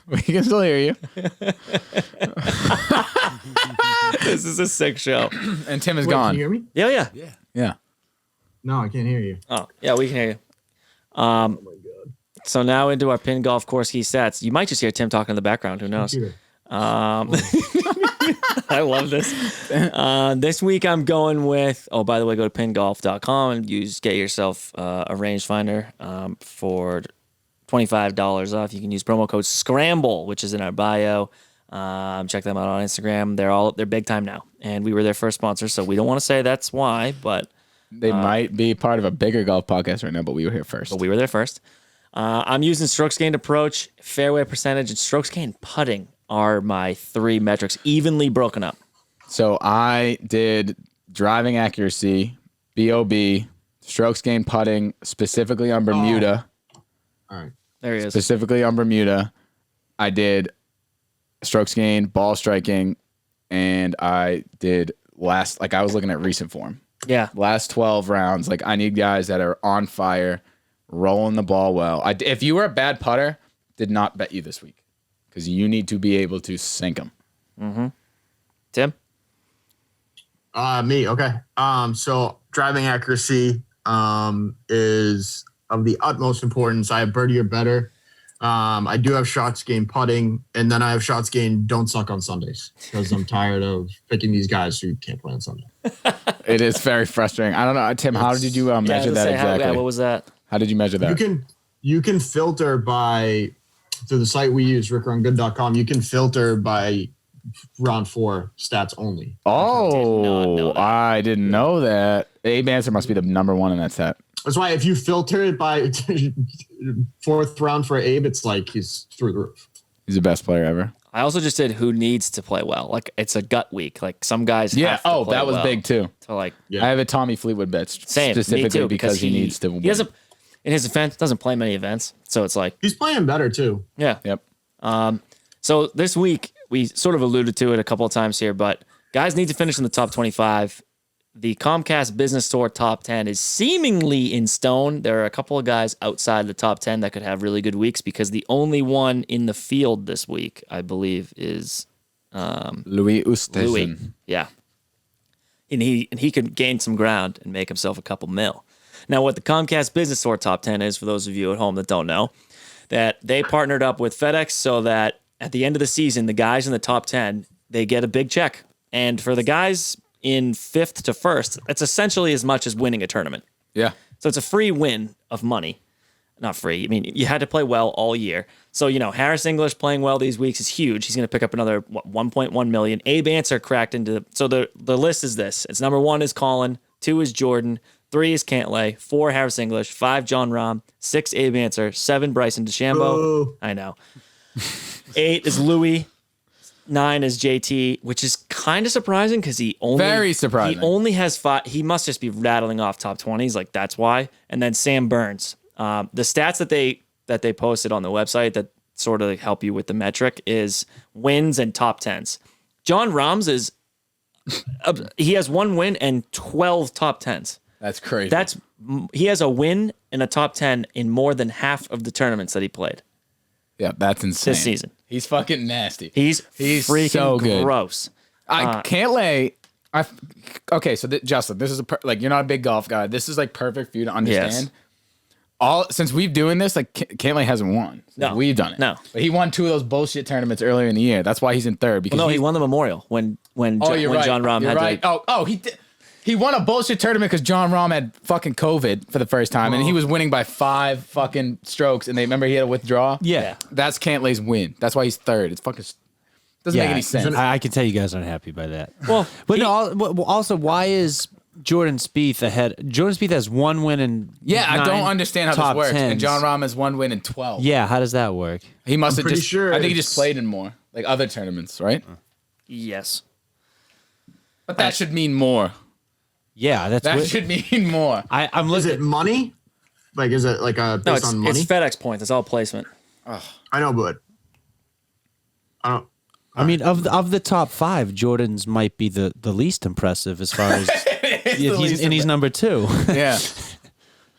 We can still hear you. This is a sick show. And Tim is Wait, gone. Can you hear me? Yeah. Yeah. No, I can't hear you. Oh, yeah, we can hear you. Oh my God. So now into our pin golf course key sets. You might just hear Tim talking in the background. Who knows? Computer. I love this. This week I'm going with, by the way, go to pingolf.com and get yourself a rangefinder for $25 off. You can use promo code SCRAMBLE, which is in our bio. Check them out on Instagram. They're big time now. And we were their first sponsor, so we don't want to say that's why, but They might be part of a bigger golf podcast right now, but we were here first. we were there first. I'm using strokes gained approach, fairway percentage, and strokes gained putting are my 3 metrics, evenly broken up. So I did driving accuracy, BOB, strokes gained putting, specifically on Bermuda. All right. There he is. Specifically on Bermuda. I did strokes gained, ball striking, and I did I was looking at recent form. Yeah. Last 12 rounds, I need guys that are on fire, rolling the ball well. If you were a bad putter, did not bet you this week because you need to be able to sink them. Mm-hmm. Tim? Me. Okay. So driving accuracy is of the utmost importance. I have birdie or better. I do have shots gained putting, and then I have shots gained don't suck on Sundays because I'm tired of picking these guys who can't play on Sunday. It is very frustrating. I don't know, Tim. How did you measure that exactly? What was that? How did you measure that? You can filter through the site we use, rickrungood.com. You can filter by round 4 stats only. Oh, I didn't know that. Abe Ancer must be the number 1 in that set. That's why if you filter it by 4th round for Abe, it's like he's through the roof. He's the best player ever. I also just did who needs to play well. It's a gut week. Some guys have to play that was well. big too. So I have a Tommy Fleetwood bet specifically me too, because he needs to win. He doesn't, in his defense, doesn't play many events. So it's he's playing better too. Yeah. Yep. So this week, we sort of alluded to it a couple of times here, but guys need to finish in the top 25. The Comcast Business Tour top 10 is seemingly in stone. There are a couple of guys outside the top 10 that could have really good weeks because the only one in the field this week, I believe, is Louis Oosthuizen. Louis. Yeah. And he could gain some ground and make himself a couple mil. Now, what the Comcast Business Tour top 10 is, for those of you at home that don't know, that they partnered up with FedEx so that at the end of the season, the guys in the top 10, they get a big check. And for the guys in 5th to 1st, it's essentially as much as winning a tournament. Yeah. So it's a free win of money. Not free. I mean, you had to play well all year. So, Harris English playing well these weeks is huge. He's going to pick up another 1.1 million. Abe Ancer cracked into. So the list is this. It's number 1 is Colin, 2 is Jordan, 3 is Cantlay, 4 Harris English, 5 John Rahm, 6 Abe Ancer, 7 Bryson DeChambeau. Ooh. I know. 8 is Louis. 9 is JT, which is kind of surprising because very surprising. He only has 5. He must just be rattling off top 20s, that's why. And then Sam Burns. The stats that they posted on the website that sort of help you with the metric is wins and top 10s. John Rahm's he has 1 win and 12 top 10s. That's crazy. He has a win and a top 10 in more than half of the tournaments that he played. Yeah, that's insane. This season. He's fucking nasty. He's freaking so good. gross. Cantlay, Okay, so Justin, this is like you're not a big golf guy. This is like perfect for you to understand. Yes. Since we've doing this, like Cantley hasn't won. No, we've done it. No, but he won 2 of those bullshit tournaments earlier in the year. That's why he's in third. Because he won the Memorial when John Rahm had right. He did. He won a bullshit tournament because John Rahm had fucking COVID for the first time, and he was winning by 5 fucking strokes. And they remember he had to withdraw. Yeah. That's Cantley's win. That's why he's third. It's fucking doesn't make any sense. I can tell you guys aren't happy by that. Well, but also, why is Jordan Spieth ahead? Jordan Spieth has 1 win in I don't understand how this works. 10s. And John Rahm has 1 win in 12. Yeah, how does that work? He must have pretty just. sure I think he just played in more like other tournaments, right? yes. But that should mean more. Yeah, That should mean more. I'm Is looking. it money? Like, is it like based on money? It's FedEx points. It's all placement. I know, but I don't. I mean, of the top 5, Jordan's might be the least impressive as far as he's number 2. Yeah.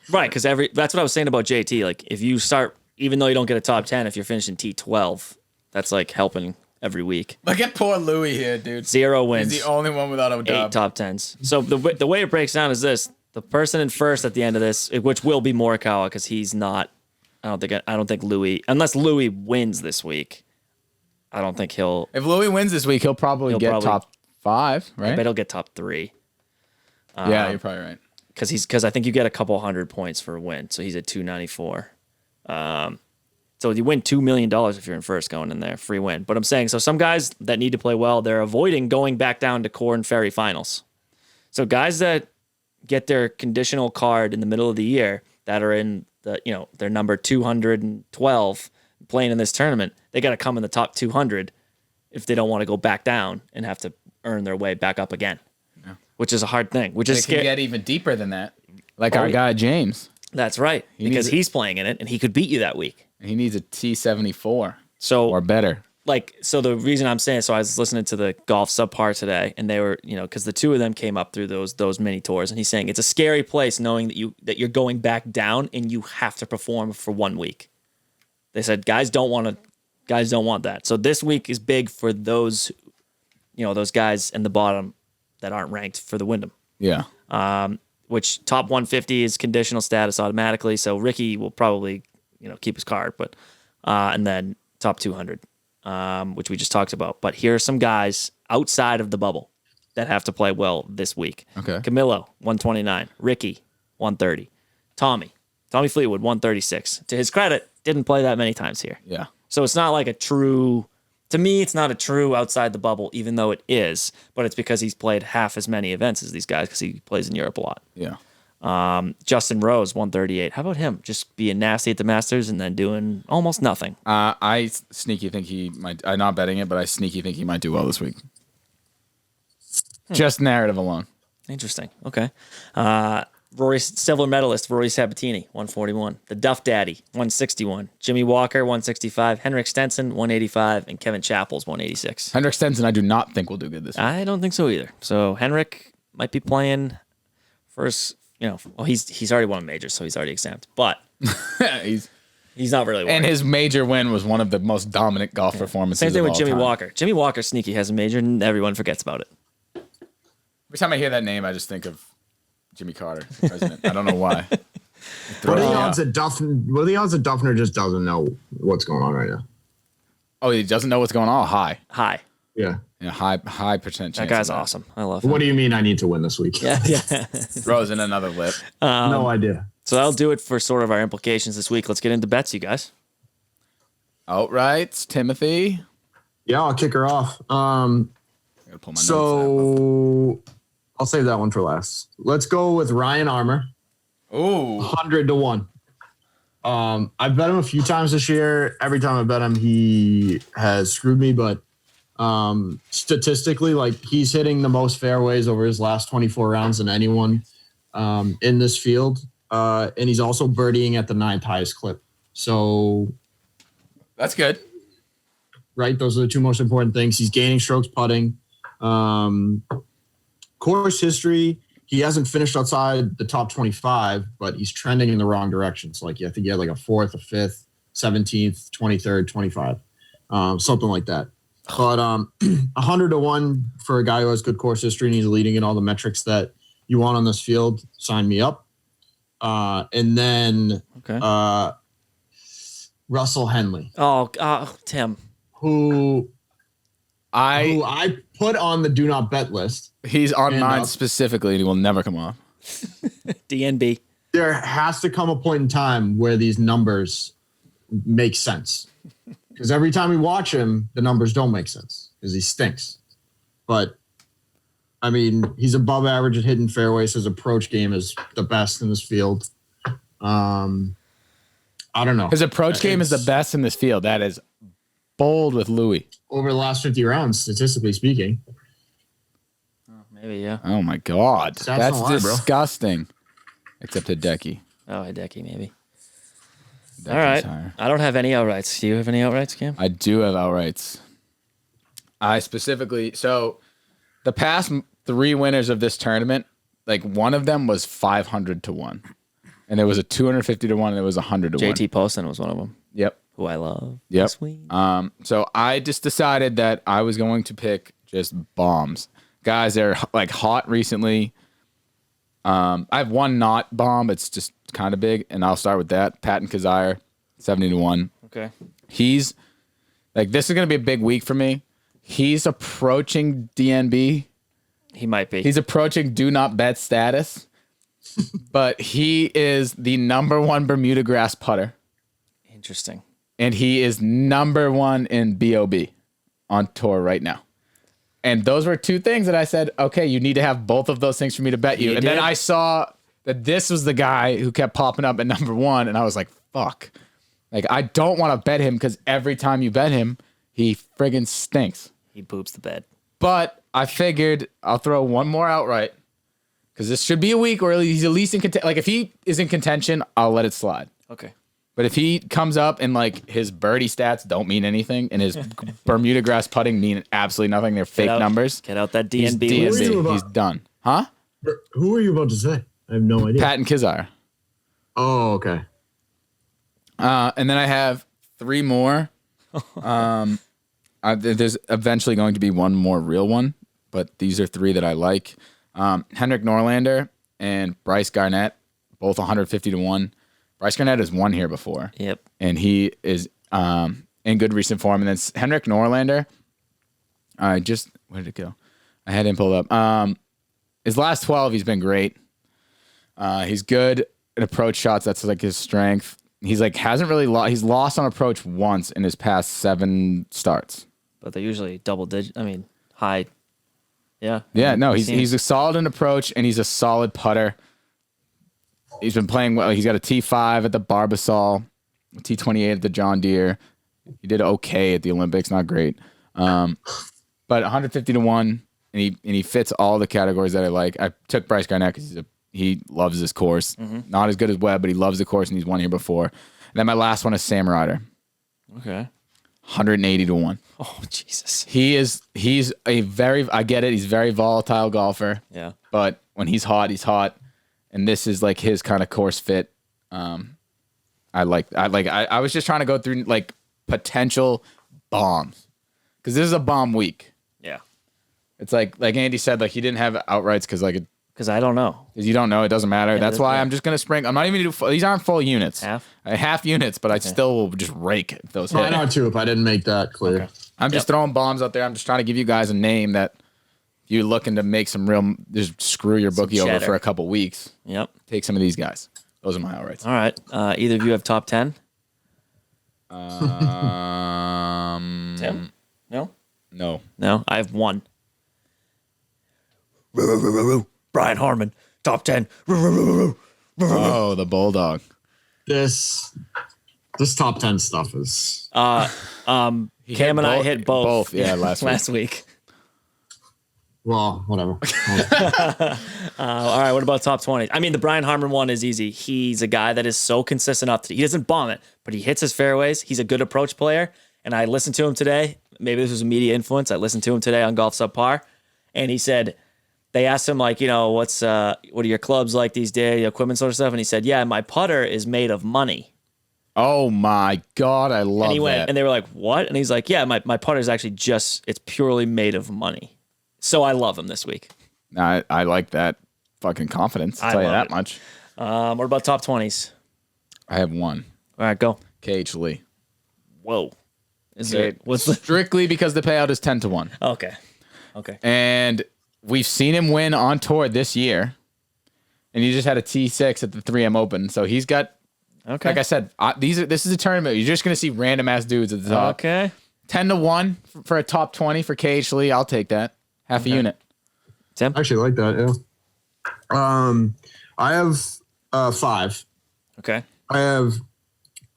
Right, because that's what I was saying about JT. Like, if you start, even though you don't get a top 10, if you're finishing T12, that's like helping every week. Look at poor Louis here, dude. 0 wins. He's the only one without a dub. 8 top 10s. So the way it breaks down is this: the person in first at the end of this, which will be Morikawa, because he's not. I don't think Louis, unless Louis wins this week. I don't think he'll. If Louis wins this week, he'll probably get top 5, right? I bet he'll get top 3. Yeah, you're probably right. Because I think you get a couple hundred points for a win, so he's at 294. So you win $2 million if you're in first going in there, free win. But I'm saying, so some guys that need to play well, they're avoiding going back down to Corn Ferry finals. So guys that get their conditional card in the middle of the year that are in their number 212 playing in this tournament, they got to come in the top 200 if they don't want to go back down and have to earn their way back up again, which is a hard thing. Which is scary. It can get even deeper than that, like our guy James. That's right, because he's playing in it and he could beat you that week. He needs a T74 or better. So the reason I'm saying, so I was listening to the Golf Subpar today, and they were, because the 2 of them came up through those mini tours, and he's saying it's a scary place knowing that you're going back down and you have to perform for 1 week. They said guys don't want that. So this week is big for those, those guys in the bottom that aren't ranked for the Wyndham. Yeah. Which top 150 is conditional status automatically. So Ricky will probably, keep his card, but and then top 200, which we just talked about. But here are some guys outside of the bubble that have to play well this week. Okay. Camilo, 129. Ricky, 130. Tommy Fleetwood, 136. To his credit, didn't play that many times here. Yeah. So it's not like to me, it's not a true outside the bubble, even though it is, but it's because he's played half as many events as these guys because he plays in Europe a lot. Yeah. Justin Rose, 138. How about him? Just being nasty at the Masters and then doing almost nothing. I sneaky think he might. I'm not betting it, but I sneaky think he might do well this week. Just narrative alone. Interesting. Okay. Rory, silver medalist, Rory Sabatini, 141. The Duff Daddy, 161. Jimmy Walker, 165. Henrik Stenson, 185. And Kevin Chappell's 186. Henrik Stenson, I do not think will do good this week. I don't think so either. So Henrik might be playing first. He's already won a major, so he's already exempt. But he's not really winning. And his major win was one of the most dominant golf performances. Same thing with Jimmy time. Walker. Jimmy Walker sneaky has a major, and everyone forgets about it. Every time I hear that name, I just think of Jimmy Carter, president. I don't know why. What are the odds that Duffner just doesn't know what's going on right now? Oh, he doesn't know what's going on? High. Yeah. Yeah, high percent chance. That guy's awesome. I love him. What do you mean I need to win this week? Yeah. Throws in another lip. No idea. So that'll do it for sort of our implications this week. Let's get into bets, you guys. Outrights, Timothy. Yeah, I'll kick her off. Gotta pull my notes So I'll save that one for last. Let's go with Ryan Armour. Ooh. 100-1. I've bet him a few times this year. Every time I bet him, he has screwed me, but statistically, like, he's hitting the most fairways over his last 24 rounds than anyone in this field. And he's also birdieing at the 9th highest clip. So that's good. Right? Those are the 2 most important things. He's gaining strokes putting. Course history, he hasn't finished outside the top 25, but he's trending in the wrong direction. So, like, I think he had like a 4th, a 5th, 17th, 23rd, 25, something like that. But 100-1 for a guy who has good course history and he's leading in all the metrics that you want on this field. Sign me up. And then Russell Henley. Tim. Who I put on the do not bet list. He's on mine specifically, and he will never come off. DNB. There has to come a point in time where these numbers make sense. Because every time we watch him, the numbers don't make sense because he stinks. But, I mean, he's above average at hitting fairways. His approach game is the best in this field. I don't know. His approach game is the best in this field. That is bold with Louis. Over the last 50 rounds, statistically speaking. Maybe, yeah. Oh, my God. That's disgusting. Except Hideki. Oh, Hideki, maybe. Hideki's all right. higher. I don't have any outrights. Do you have any outrights, Cam? I do have outrights. I specifically... So, the past 3 winners of this tournament, like, one of them was 500-1. And there was a 250-1, and there was 100-1. JT Poston was one of them. Yep. Who I love. Yep. Sweet. So I just decided that I was going to pick just bombs. Guys, they're like hot recently. I have one not bomb. It's just kind of big, and I'll start with that. Patton Kizzire, 70-1. Okay. He's like, this is going to be a big week for me. He's approaching DNB. He might be. He's approaching do not bet status, but he is the #1 Bermuda grass putter. Interesting. And he is #1 in BOB on tour right now. And those were 2 things that I said, okay, you need to have both of those things for me to bet you. And then I saw that this was the guy who kept popping up at #1, and I was like, fuck. Like, I don't want to bet him because every time you bet him, he friggin' stinks. He poops the bed. But I figured I'll throw one more outright because this should be a week where he's at least in contention. Like, if he is in contention, I'll let it slide. Okay. But if he comes up and like his birdie stats don't mean anything and his Bermuda grass putting mean absolutely nothing, they're fake numbers. Get out that He's DNB. DNB. He's done. Huh? Who are you about to say? I have no idea. Patton Kizzire. Oh, okay. And then I have 3 more. There's eventually going to be one more real one, but these are 3 that I like. Henrik Norlander and Bryce Garnett, both 150-1. Bryce Garnett has won here before. Yep. And he is in good recent form. And then Henrik Norlander, where did it go? I had him pulled up. His last 12, he's been great. He's good at approach shots. That's like his strength. He's like, hasn't really lost. He's lost on approach once in his past 7 starts. But they're usually double digit. I mean, high. Yeah. Yeah, no, he's a solid in approach and he's a solid putter. He's been playing well. He's got a T5 at the Barbasol, a T28 at the John Deere. He did okay at the Olympics, not great. But 150-1, and he fits all the categories that I like. I took Bryce Garnett because he loves this course. Mm-hmm. Not as good as Webb, but he loves the course, and he's won here before. And then my last one is Sam Ryder. Okay. 180-1. Oh, Jesus. He's a very, I get it, he's a very volatile golfer. Yeah. But when he's hot, he's hot. And this is like his kind of course fit. I was just trying to go through like potential bombs because this is a bomb week. Yeah. It's like Andy said, like he didn't have outrights because I don't know. Because you don't know, it doesn't matter. Yeah, that's why I'm just gonna spring. I'm not even gonna do. These aren't full units. Half units, but I still will just rake those. I know too. If I didn't make that clear, I'm just throwing bombs out there. I'm just trying to give you guys a name that. You're looking to make some real, just screw your bookie over for a couple weeks. Yep. Take some of these guys. Those are my outrights. All right. Either of you have top 10? Tim? No? No? I have 1. Brian Harmon, top 10. Oh, the Bulldog. This top 10 stuff is... Cam and I hit both. Yeah, last week. Well, whatever. All right, what about top 20? I mean, the Brian Harmon one is easy. He's a guy that is so consistent up to, he doesn't bomb it, but he hits his fairways. He's a good approach player. And I listened to him today. Maybe this was a media influence. I listened to him today on Golf Subpar. And he said, they asked him, like, what are your clubs like these days, equipment sort of stuff? And he said, yeah, my putter is made of money. Oh my God, I love And he went, that. and they were like, "What?" And he's like, "Yeah, my putter is actually it's purely made of money." So I love him this week. I like that fucking confidence. I'll tell you love that it. much. What about top 20s? I have one. All right, go. KH Lee. Whoa. Is there what's the Strictly because the payout is 10-1. Okay. And we've seen him win on tour this year. And he just had a T6 at the 3M Open. So he's got, like I said, this is a tournament. You're just going to see random ass dudes at the top. Okay. 10-1 for a top 20 for KH Lee. I'll take that. Half a unit. Tim? I actually like that, yeah. I have 5. Okay. I have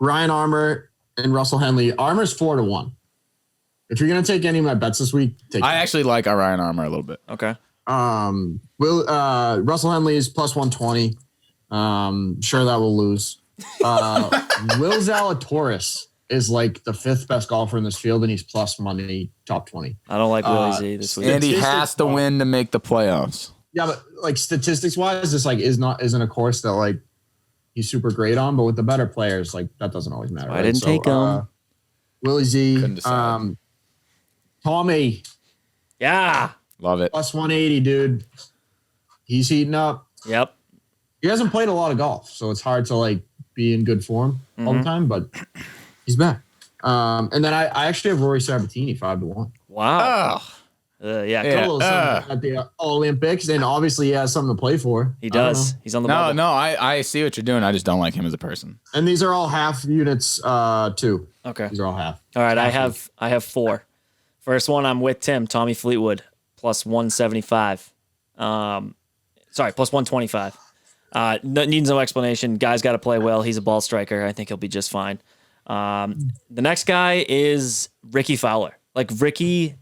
Ryan Armour and Russell Henley. Armour's 4-1. If you're gonna take any of my bets this week, take I actually like our Ryan Armour a little bit. Okay. Russell Henley is plus 120. Sure that will lose. Will Zalatoris is like the 5th best golfer in this field, and he's plus money top 20. I don't like Willie Z this week. And he has to win to make the playoffs. Yeah, but like statistics wise, this like isn't a course that like he's super great on, but with the better players, like that doesn't always matter. I didn't take him. Willie Z, Couldn't decide. Tommy, Yeah. Love it. plus 180, dude. He's heating up. Yep. He hasn't played a lot of golf, so it's hard to like be in good form all the time, but he's back. And then I actually have Rory Sabatini 5-1. Wow. Yeah. Yeah. Cool. At the Olympics, and obviously he has something to play for. He I don't does. know. He's on the No, bubble. no, I see what you're doing. I just don't like him as a person. And these are all half units too. Okay. These are all half. All right. I have 4. First one, I'm with Tim. Tommy Fleetwood plus 175. Sorry, plus 125. Needs no explanation. Guy's got to play well. He's a ball striker. I think he'll be just fine. The next guy is Ricky Fowler. Like Ricky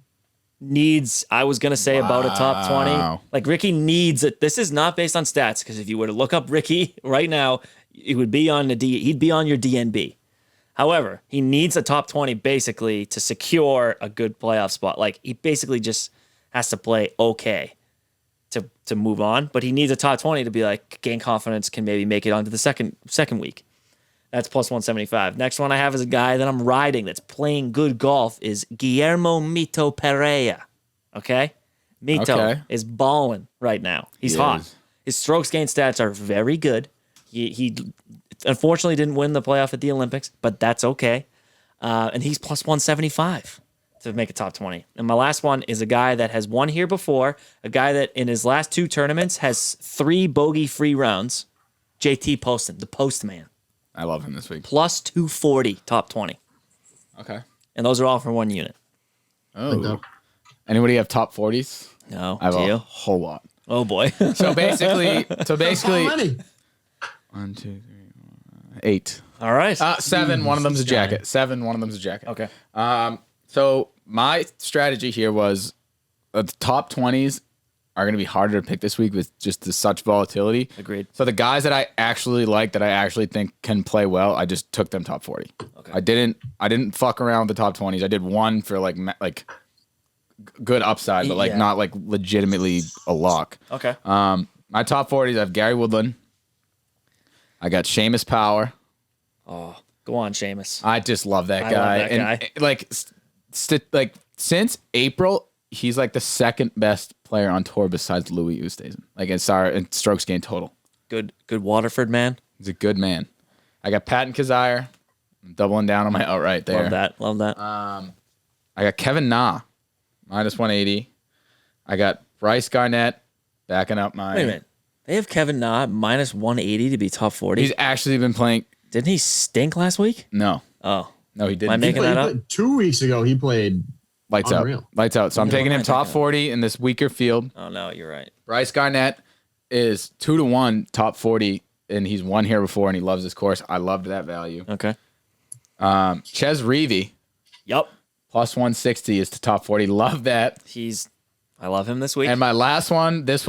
needs, I was going to say about a top 20. Like Ricky needs it. This is not based on stats, because if you were to look up Ricky right now, it would be on he'd be on your DNB. However, he needs a top 20 basically to secure a good playoff spot. Like he basically just has to play okay to move on, but he needs a top 20 to be like gain confidence, can maybe make it onto the second week. That's plus 175. Next one I have is a guy that I'm riding that's playing good golf is Guillermo Mito Perea. Okay? Mito is balling right now. He's hot. is. His strokes gain stats are very good. He unfortunately didn't win the playoff at the Olympics, but that's okay. And he's plus 175 to make a top 20. And my last one is a guy that has won here before, a guy that in his last 2 tournaments has 3 bogey-free rounds, JT Poston, the Postman. I love him this week. Plus 240, top 20. Okay. And those are all for 1 unit. Oh. Anybody have top 40s? No, I have do a you? whole lot. Oh, boy. So basically, How many? 1, 2, 3, 4, 8. All right. 7. One of them's a jacket. 7. One of them's a jacket. Okay. So my strategy here was the top 20s are going to be harder to pick this week with just such volatility. Agreed. So the guys that I actually like, that I actually think can play well, I just took them top 40. Okay. I didn't fuck around with the top 20s. I did one for like good upside, but like Yeah. not like legitimately a lock. Okay. My top 40s, I have Gary Woodland. I got Seamus Power. Oh, go on, Seamus. I just love that I guy. love that guy. Like since April, he's like the second best player on tour besides Louis Oosthuizen. Like in strokes gained total. Good Waterford man. He's a good man. I got Patton Kazire. I'm doubling down on my outright there. Love that. I got Kevin Na, minus 180. I got Bryce Garnett backing up my. Wait a minute. They have Kevin Na minus 180 to be top 40. He's actually been playing. Didn't he stink last week? No, Oh, he am I didn't. making that up? 2 weeks ago, he played. Lights Unreal. out. Lights out. So I'm You know taking what? him I top think 40 in this weaker field. Oh no, you're right. Bryce Garnett is 2-1 top 40, and he's won here before, and he loves this course. I loved that value. Okay. Ches Reavie, Yup. plus 160 is to top 40. Love that. I love him this week. And my last one, this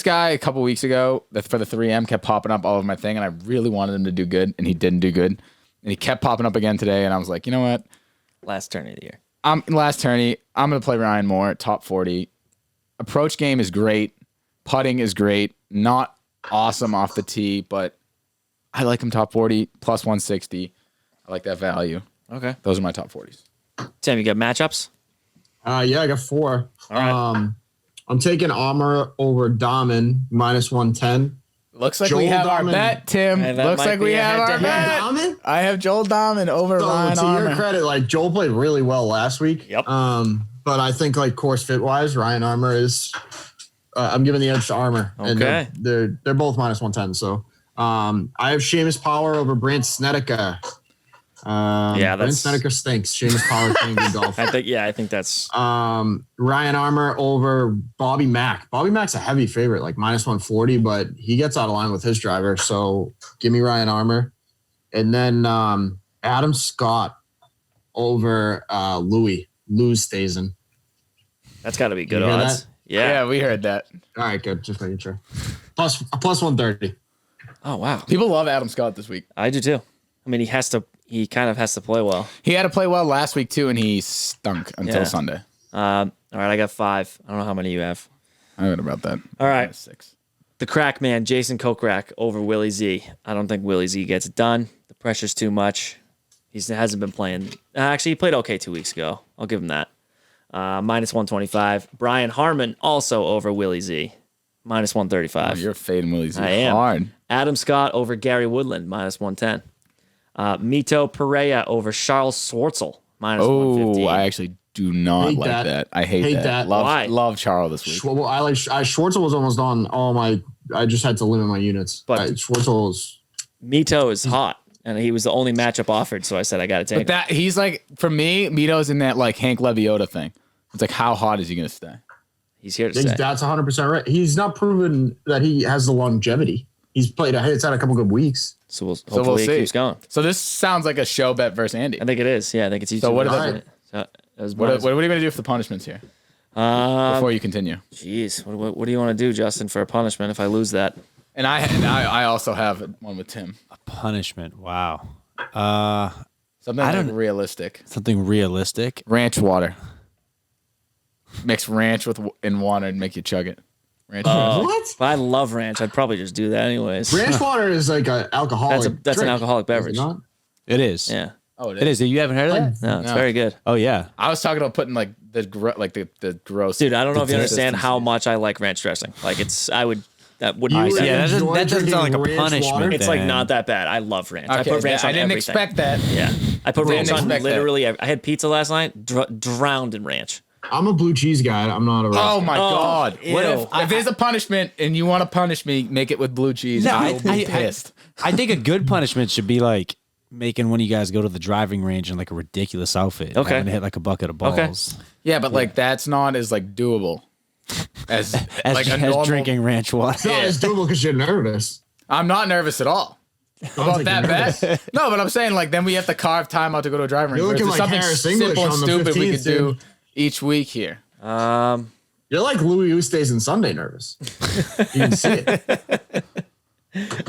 guy a couple weeks ago for the 3M kept popping up all over my thing, and I really wanted him to do good, and he didn't do good. And he kept popping up again today, and I was like, you know what? Last turn of the year. Last tourney, I'm going to play Ryan Moore, top 40. Approach game is great. Putting is great. Not awesome off the tee, but I like him top 40 plus 160. I like that value. Okay. Those are my top 40s. Tim, you got matchups? Yeah, I got 4. All right. I'm taking Armour over Dahmen minus 110. Looks like Joel we have our Dahmen. bet, Tim. Hey, that Looks might like be we a have our head-to-head. bet. Dahmen? I have Joel Dahmen over So Ryan to your Armour. credit, like Joel played really well last week. Yep. But I think like course fit wise, Ryan Armour is. I'm giving the edge to Armour. And Okay. they're both minus 110. So I have Seamus Power over Brant Snedeker. Yeah, Brant that's- Snedeker stinks. Seamus Power playing good golf. I think that's Ryan Armour over Bobby Mack. Bobby Mack's a heavy favorite, like minus 140, but he gets out of line with his driver. So give me Ryan Armour. And then Adam Scott over Louis Stazen. that's got to be good You hear odds. that? Yeah. We heard that. All right, good. Just making sure. Plus 130. Oh wow. People love Adam Scott this week. I do too. I mean, he kind of has to play well. He had to play well last week too, and he stunk until Yeah. Sunday. All right, I got 5. I don't know how many you have. I heard about that. All right. 6. The crack man, Jason Kokrak over Willie Z. I don't think Willie Z gets it done. The pressure's too much. He hasn't been playing. Actually, he played okay 2 weeks ago. I'll give him that. Minus 125. Brian Harmon also over Willie Z. Minus 135. You're fading Willie Z I am. hard. Adam Scott over Gary Woodland. Minus 110. Mito Perea over Charles Schwartzel. Minus 115. Oh, I actually do not Hate like that. that. I hate that. Why? Love Charles this week. Well, Schwartzel was almost on all my. I just had to limit my units. But- Schwartzel was. Mito is hot, and he was the only matchup offered, so I said I got to take But him. that he's like, for me, Mito's in that like Hank Leviota thing. It's like, how hot is he gonna stay? He's here to stay. That's 100% right. He's not proven that he has the longevity. He's played. It's had a couple good weeks. So hopefully see. it keeps going. So this sounds like a show bet versus Andy. I think it is. Yeah, I think it's easy. So what are the- So it was What are you gonna do for the punishments here before you continue? Jeez, what do you want to do, Justin, for a punishment if I lose that? And I also have one with Tim. Punishment. Wow. Something I don't- realistic. Something realistic. Ranch water. Mix ranch in water and make you chug it. Ranch water. What? But I love ranch. I'd probably just do that anyways. Ranch water is like an alcoholic. That's an drink, alcoholic is it beverage. not? It is. Yeah. Oh, It is. You haven't heard of that? No, it's No. very good. Oh yeah. I was talking about putting like the gross. Dude, I don't know if you consistency. understand how much I like ranch dressing. Like that wouldn't You be would that Yeah, bad. enjoy that doesn't sound like a drinking ranch punishment. water? It's like then. not that bad. I love ranch. I Okay, put ranch on I didn't everything. expect that. Yeah. I put ranch on expect that. literally I had pizza last night, drowned in ranch. I'm a blue cheese guy. I'm not a ranch Oh guy. my god! What ew. if there's a punishment and you want to punish me? Make it with blue cheese. No, I will be I- pissed. I think a good punishment should be like making one of you guys go to the driving range in like a ridiculous outfit. Okay. And hit like a bucket of balls. Yeah, but like that's not as like doable as As, like a as normal. drinking ranch water. No, it's doable because you're nervous. I'm not nervous at all about like that you're bet. No, but I'm saying like then we have to carve time out to go to a driving range. You're There's looking like something Harris English simple and on the stupid we 15th, could do dude. each week here. You're like Louis Oosthuizen Sunday nervous. You can see it.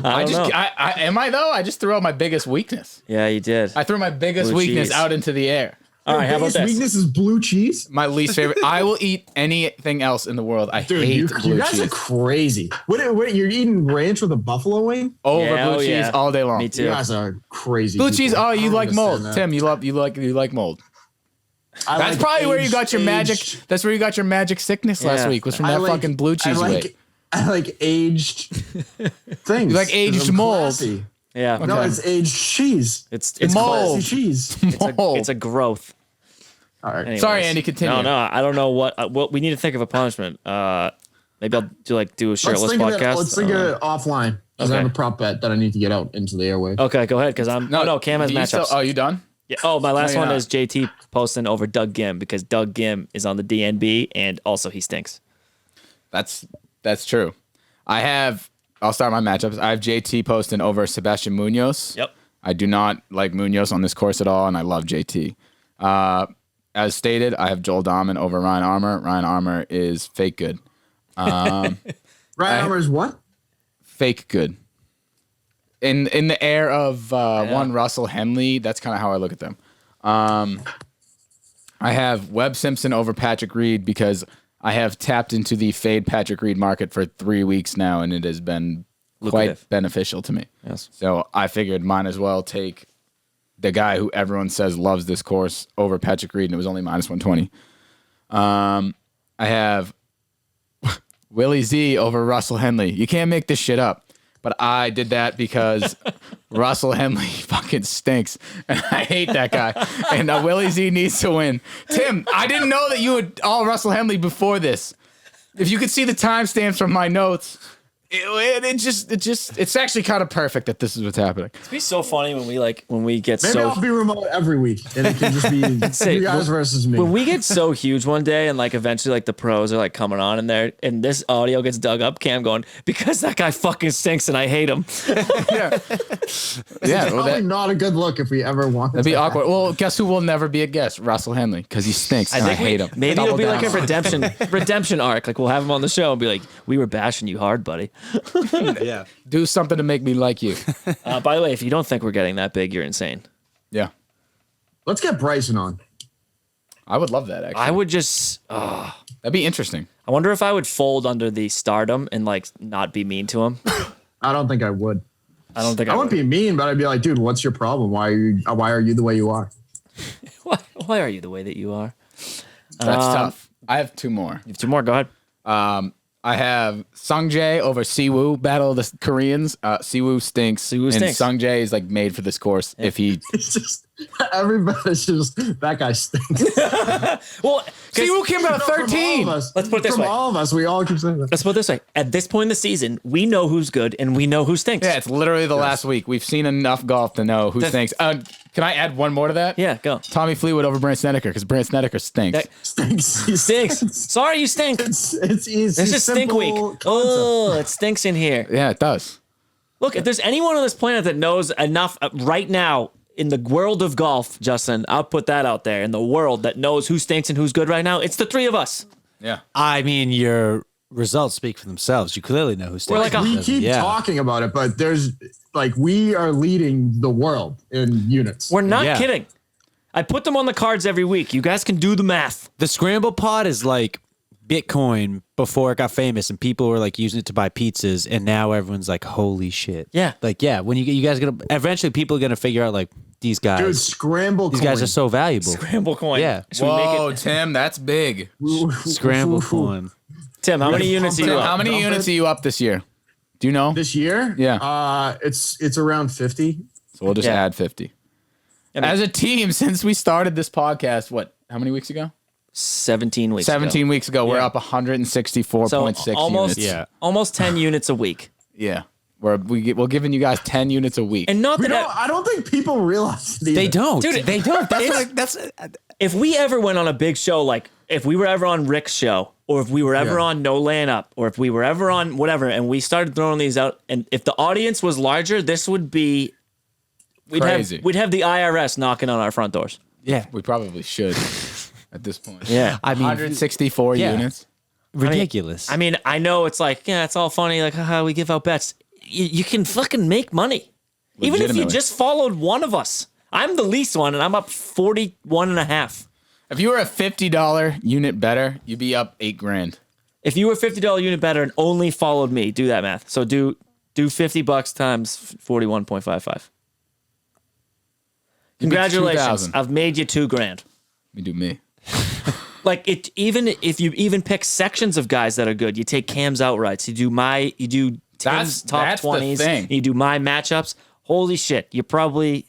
I don't know. Am I though? I just threw out my biggest weakness. Yeah, you did. I threw my biggest Blue weakness cheese. out into the air. All right, how about Biggest this? weakness is blue cheese. My least favorite. I will eat anything else in the world. I Dude, hate you blue guys cheese. are crazy. What, you're eating ranch with a buffalo wing? Over Yeah, blue oh, cheese yeah. all day long. Me You too. guys are crazy. Blue people. cheese. Oh, I you don't like mold, understand that. Tim? You like mold. I That's like probably where you got your magic. aged- That's where you got your magic sickness last Yeah. week. Was from I that like- fucking blue cheese you ate. I like aged things. You like aged 'cause I'm mold. classy. Yeah. No, Okay. it's aged cheese. It's mold. Classy cheese. Mold. It's a growth. All right. Anyways. Sorry, Andy, continue. No, I don't know what we need to think of a punishment. Maybe I'll do a Let's shirtless think of it. podcast. Let's think of it offline. Because I okay. have a prop bet that I need to get out into the airway. Okay, go ahead because I'm no Cam has do you matchups. still- oh, you done? Yeah. Oh, my last you're one not. is JT posting over Doug Gim because Doug Gim is on the DNB and also he stinks. That's true. I'll start my matchups. I have JT posting over Sebastian Munoz. Yep. I do not like Munoz on this course at all, and I love JT. As stated, I have Joel Dahmen over Ryan Armour. Ryan Armour is fake good. Ryan Armour is what? Fake good. In the air of one Russell Henley, that's kind of how I look at them. I have Webb Simpson over Patrick Reed because I have tapped into the fade Patrick Reed market for 3 weeks now, and it has been Lucrative. quite beneficial to me. Yes. So I figured might as well take the guy who everyone says loves this course over Patrick Reed, and it was only minus 120. I have Willie Z over Russell Henley. You can't make this shit up. But I did that because Russell Henley fucking stinks. And I hate that guy. And Willie Z needs to win. Tim, I didn't know that you would all Russell Henley before this. If you could see the timestamps from my notes, it's actually kind of perfect that this is what's happening. It'd be so funny when we get Maybe so. I'll be remote every week, and it can just be you guys versus me. When we get so huge one day, and like eventually like the pros are like coming on in there, and this audio gets dug up, Cam going, because that guy fucking stinks and I hate him. Yeah. It's probably not a good look if we ever want. That'd be awkward. Well, guess who will never be a guest? Russell Henley, because he stinks and I hate him. Maybe it'll be like a Double redemption arc. Like we'll have him on the show and be like, we were bashing you hard, buddy. Yeah. Do something to make me like you. By the way, if you don't think we're getting that big, you're insane. Yeah. Let's get Bryson on. I would love that, actually. I would just. That'd be interesting. I wonder if I would fold under the stardom and like not be mean to him. I don't think I would. I don't think I I wouldn't would. be mean, but I'd be like, dude, what's your problem? Why are you the way you are? Why are you the way that you are? That's tough. I have two more. You have two more. Go ahead. I have Sungjae over Siwoo, Battle of the Koreans. Siwoo stinks. Siwoo stinks. And Sungjae is like made for this course. If he It's just everybody's just that guy stinks. Well, Siwoo came out of 13. Let's put it this from way. all of us, we all keep saying that. Let's put it this way. At this point in the season, we know who's good and we know who stinks. Yeah, it's literally the last week. We've seen enough golf to know who stinks. Can I add one more to that? Yeah, go. Tommy Fleetwood over Brant Snedeker, because Brant Snedeker stinks. That Stinks. stinks. Sorry, you stink. It's This is stink week. Oh, it stinks in here. Yeah, it does. Look, if there's anyone on this planet that knows enough right now in the world of golf, Justin, I'll put that out there in the world that knows who stinks and who's good right now. It's the three of us. Yeah. I mean, your results speak for themselves. You clearly know who's We're like taking a- We keep talking about it, but there's like we are leading the world in units. We're not Yeah. kidding. I put them on the cards every week. You guys can do the math. The Scramble pod is like Bitcoin before it got famous, and people were like using it to buy pizzas, and now everyone's like, "Holy shit!" Yeah. Like, yeah, when you guys gonna eventually people are gonna figure out like these guys, Dude, Scramble. these guys are so valuable. Scramble coin. Yeah. Should we make Whoa, it? Tim, that's big. Scramble coin. Tim, how many units are you How up? many Dump units it. are you up this year? Do you know? This year? Yeah. It's around 50. So we'll just Yeah. add 50. I mean- As a team, since we started this podcast, how many weeks ago? 17 weeks 17 weeks ago. We're Yeah. up 164.6 So almost, units. Yeah. almost 10 units a week. Yeah. We're giving you guys 10 units a week. And not We that don't, I don't think people realize it They either. don't. Dude, They don't. it's- That's if we ever went on a big show, like if we were ever on Rick's show, or if we were ever Yeah. on No Laying Up, or if we were ever on whatever, and we started throwing these out, and if the audience was larger, this would be Crazy. we'd have the IRS knocking on our front doors. yeah. We probably should at this point. Yeah. I mean, 164 yeah. units. ridiculous. I mean, I know it's like, yeah, it's all funny, like haha, we give out bets. You can fucking make money. Even if you Legitimately. just followed one of us. I'm the least one, and I'm up 41 and a half. If you were a $50 unit better, you'd be up $8,000. If you were $50 unit better and only followed me, do that math. So do $50 times 41.55. Congratulations. 2,000. I've made you $2,000. You do me. Like it, even if you even pick sections of guys that are good, you take Cam's outrights. You do Tim's top that's the 20s. thing. You do my matchups. Holy shit. You probably,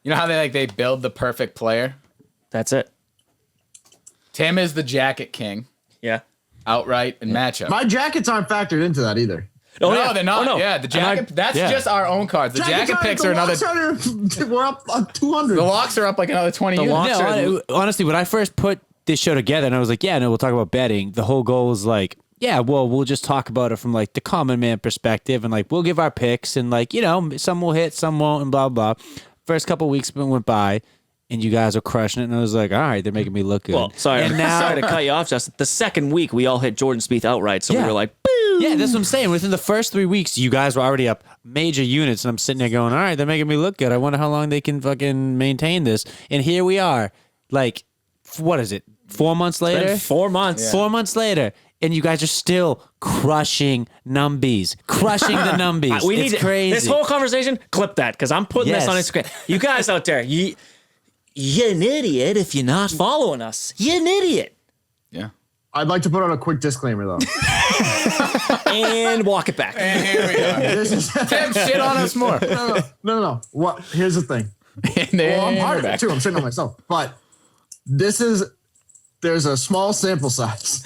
You know how they build the perfect player? that's it. Tim is the jacket king, Yeah. outright and matchup. My jackets aren't factored into that either. Oh, no, yeah. they're not. Oh, no. Yeah, the jacket. That's yeah. just our own cards. The jacket picks are another. We're up 200. The locks are up like another 20 units. locks No, honestly, when I first put this show together, and I was like, yeah, no, we'll talk about betting. The whole goal was like, yeah, well, we'll just talk about it from like the common man perspective, and like we'll give our picks, and like some will hit, some won't, and blah blah. First couple weeks went by, and you guys are crushing it, and I was like, all right, they're making me look good. Well, sorry, and now, sorry to cut you off, Justin. The second week, we all hit Jordan Spieth outright, so we Yeah. were like, boo. yeah, that's what I'm saying. Within the first 3 weeks, you guys were already up major units, and I'm sitting there going, all right, they're making me look good. I wonder how long they can fucking maintain this. And here we are, like, what is it? 4 months later? Been 4 months. 4 months later, and you guys are still crushing numbies. Crushing the numbies. It's crazy. This whole conversation, clip that, because I'm putting this on Yes. Instagram. You guys out there, you're an idiot if you're not following us. You're an idiot. Yeah. I'd like to put out a quick disclaimer though. And walk it back. And here we go. This is Tim, shit on us more. no. What? Here's the thing. And then Well, I'm part of we're it back. too. I'm shitting on myself. But there's a small sample size.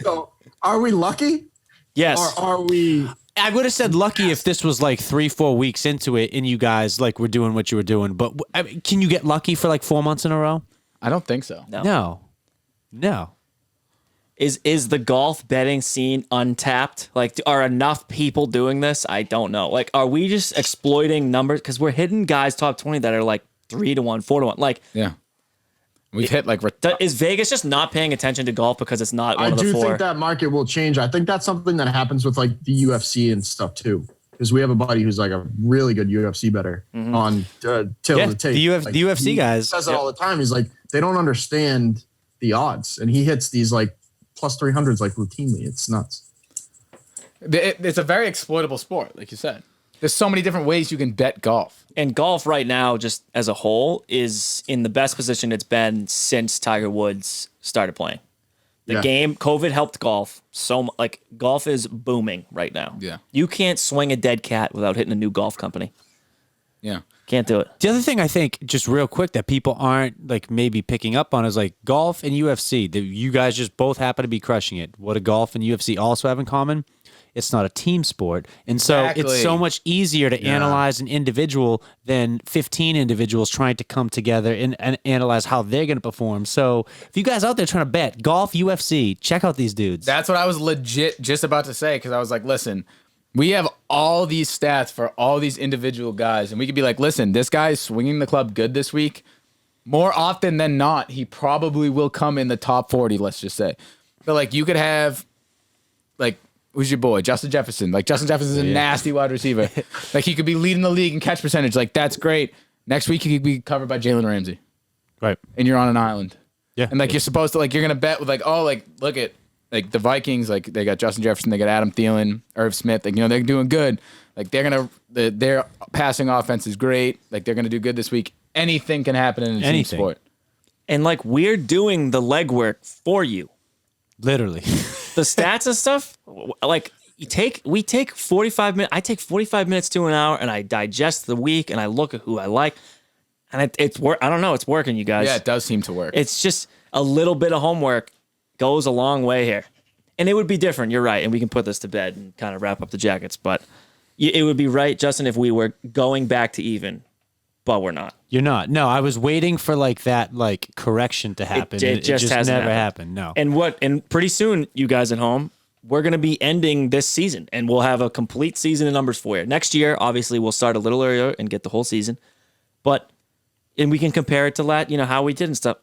So are we lucky? Yes. Or are we? I would have said lucky if this was like 3-4 weeks into it and you guys like were doing what you were doing. But I mean, can you get lucky for like 4 months in a row? I don't think so. No. Is the golf betting scene untapped? Like, are enough people doing this? I don't know. Like, are we just exploiting numbers? Because we're hitting guys top 20 that are like 3-1, 4-1. Like, Yeah. We've hit like is Vegas just not paying attention to golf because it's not one I of the do four? think that market will change. I think that's something that happens with like the UFC and stuff too. Because we have a buddy who's like a really good UFC bettor on Till Yeah, the Tape. the Like, UFC he guys. says it all the time. He's like, they don't understand the odds, and he hits these like plus 300s like routinely. It's nuts. it's a very exploitable sport, like you said. There's so many different ways you can bet golf. And golf right now, just as a whole, is in the best position it's been since Tiger Woods started playing. The Yeah. game, COVID helped golf like golf is booming right now. Yeah. You can't swing a dead cat without hitting a new golf company. Yeah. Can't do it. The other thing I think, just real quick, that people aren't like maybe picking up on is like golf and UFC. You guys just both happen to be crushing it. What do golf and UFC also have in common? It's not a team sport. And so Exactly. it's so much easier to analyze an individual than 15 individuals trying to come together and analyze how they're going to perform. So if you guys out there trying to bet golf, UFC, check out these dudes. That's what I was legit just about to say, because I was like, listen, we have all these stats for all these individual guys, and we could be like, listen, this guy's swinging the club good this week. More often than not, he probably will come in the top 40, let's just say. But like, you could have, like, who's your boy? Justin Jefferson. Like, Justin Jefferson's a nasty wide receiver. Like, he could be leading the league in catch percentage. Like, that's great. Next week, he could be covered by Jalen Ramsey. Right. And you're on an island. Yeah. And, like, you're supposed to, like, you're going to bet with, like, oh, like, look at, like, the Vikings. Like, they got Justin Jefferson. They got Adam Thielen, Irv Smith. Like, you know, they're doing good. Like, they're going to, their passing offense is great. Like, they're going to do good this week. Anything can happen in a team sport. And like we're doing the legwork for you. Literally. The stats and stuff, like we take 45 minutes. I take 45 minutes to an hour and I digest the week and I look at who I like. And it's work. I don't know. It's working, you guys. Yeah, it does seem to work. It's just a little bit of homework goes a long way here. And it would be different. You're right. And we can put this to bed and kind of wrap up the jackets. But it would be right, Justin, if we were going back to even, but we're not. You're not. No, I was waiting for like that like correction to happen. It just hasn't never happened. happened. No. And pretty soon, you guys at home, we're going to be ending this season and we'll have a complete season of numbers for you. Next year, obviously, we'll start a little earlier and get the whole season. And we can compare it to how we did and stuff.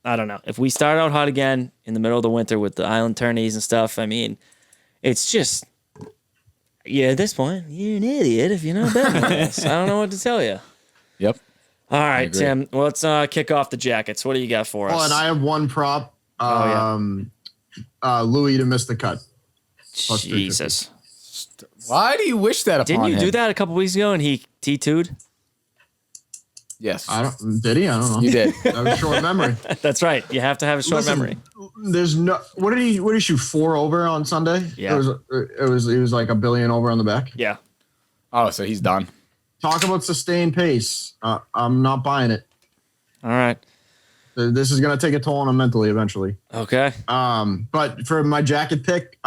I don't know. If we start out hot again in the middle of the winter with the island tourneys and stuff, I mean, it's just, at this point, you're an idiot if you're not betting on this. I don't know what to tell you. Yep. All right, Tim, well, let's kick off the jackets. What do you got for us? Oh, and I have one prop. Louis to miss the cut. Plus Jesus. Why do you wish that upon Didn't you him? do that a couple weeks ago and he T2'd? Yes. Did he? I don't know. You did. That was short memory. That's right. You have to have a short memory. There's no. What did he shoot 4 over on Sunday? Yeah. It was like $1 billion over on the back. Yeah. Oh, so he's done. Talk about sustained pace. I'm not buying it. All right. This is gonna take a toll on him mentally eventually. Okay. But for my jacket pick,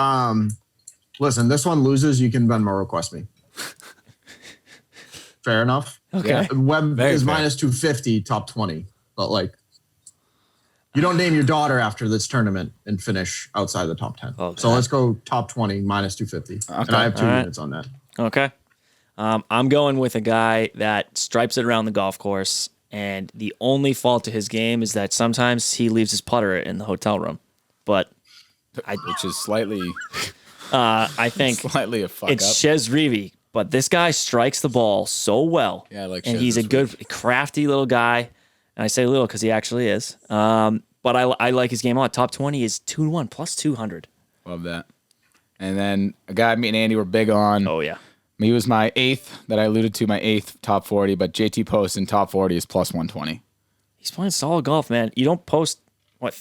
listen, this one loses. You can Venmo request me. Fair enough. Okay. Webb Very is fair. minus 250, top 20. But like, you don't name your daughter after this tournament and finish outside the top 10. Okay. So let's go top 20 minus 250. And I have 2 All right. units on that. Okay. I'm going with a guy that stripes it around the golf course, and the only fault to his game is that sometimes he leaves his putter in the hotel room. But Which is slightly I think a fuck it's up. Chez Reavie. But this guy strikes the ball so well. Yeah, I like and Chez he's a this good, crafty little guy. And I say little because he actually is. But I like his game a lot. Top 20 is 2-1 plus 200. Love that. And then a guy, me and Andy were big on. Oh yeah. He was my 8th that I alluded to, my 8th top 40, but JT Post in top 40 is plus 120. He's playing solid golf, man. You don't post what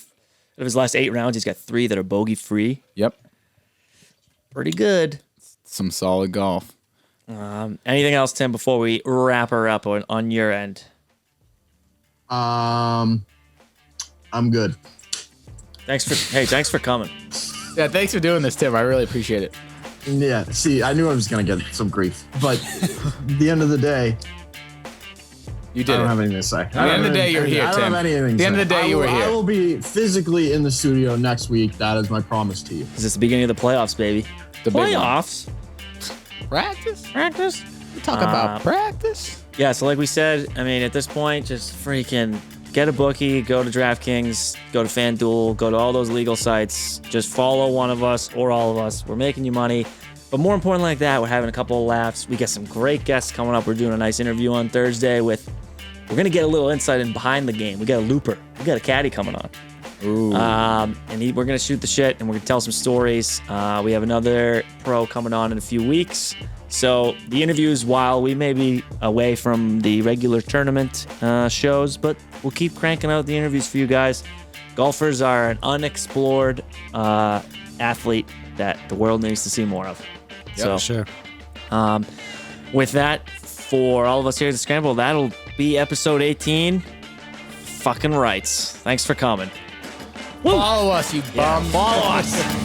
of his last 8 rounds, he's got 3 that are bogey free. Yep. Pretty good. Some solid golf. Anything else, Tim, before we wrap her up on your end? I'm good. Thanks for coming. Yeah, thanks for doing this, Tim. I really appreciate it. Yeah, see, I knew I was going to get some grief, but at the end of the day, You did I don't it. have anything to say. At the end of the day, you're here, I Tim. don't have anything At the end of the day, you were here. I will be physically in the studio next week. That is my promise to you. Is this the beginning of the playoffs, baby? The big one. Playoffs? Practice? We talk about practice? Yeah, so like we said, I mean, at this point, just freaking get a bookie, go to DraftKings, go to FanDuel, go to all those legal sites. Just follow one of us or all of us. We're making you money. But more important like that, we're having a couple of laughs. We got some great guests coming up. We're doing a nice interview on Thursday we're going to get a little insight in behind the game. We got a looper. We got a caddy coming on. Ooh. We're going to shoot the shit and we're going to tell some stories. We have another pro coming on in a few weeks. So the interviews, while we may be away from the regular tournament shows, but we'll keep cranking out the interviews for you guys. Golfers are an unexplored athlete that the world needs to see more of. So sure. With that, for all of us here at the Scramble, that'll be episode 18. Fucking rights. Thanks for coming. Follow us, you bum. Follow us.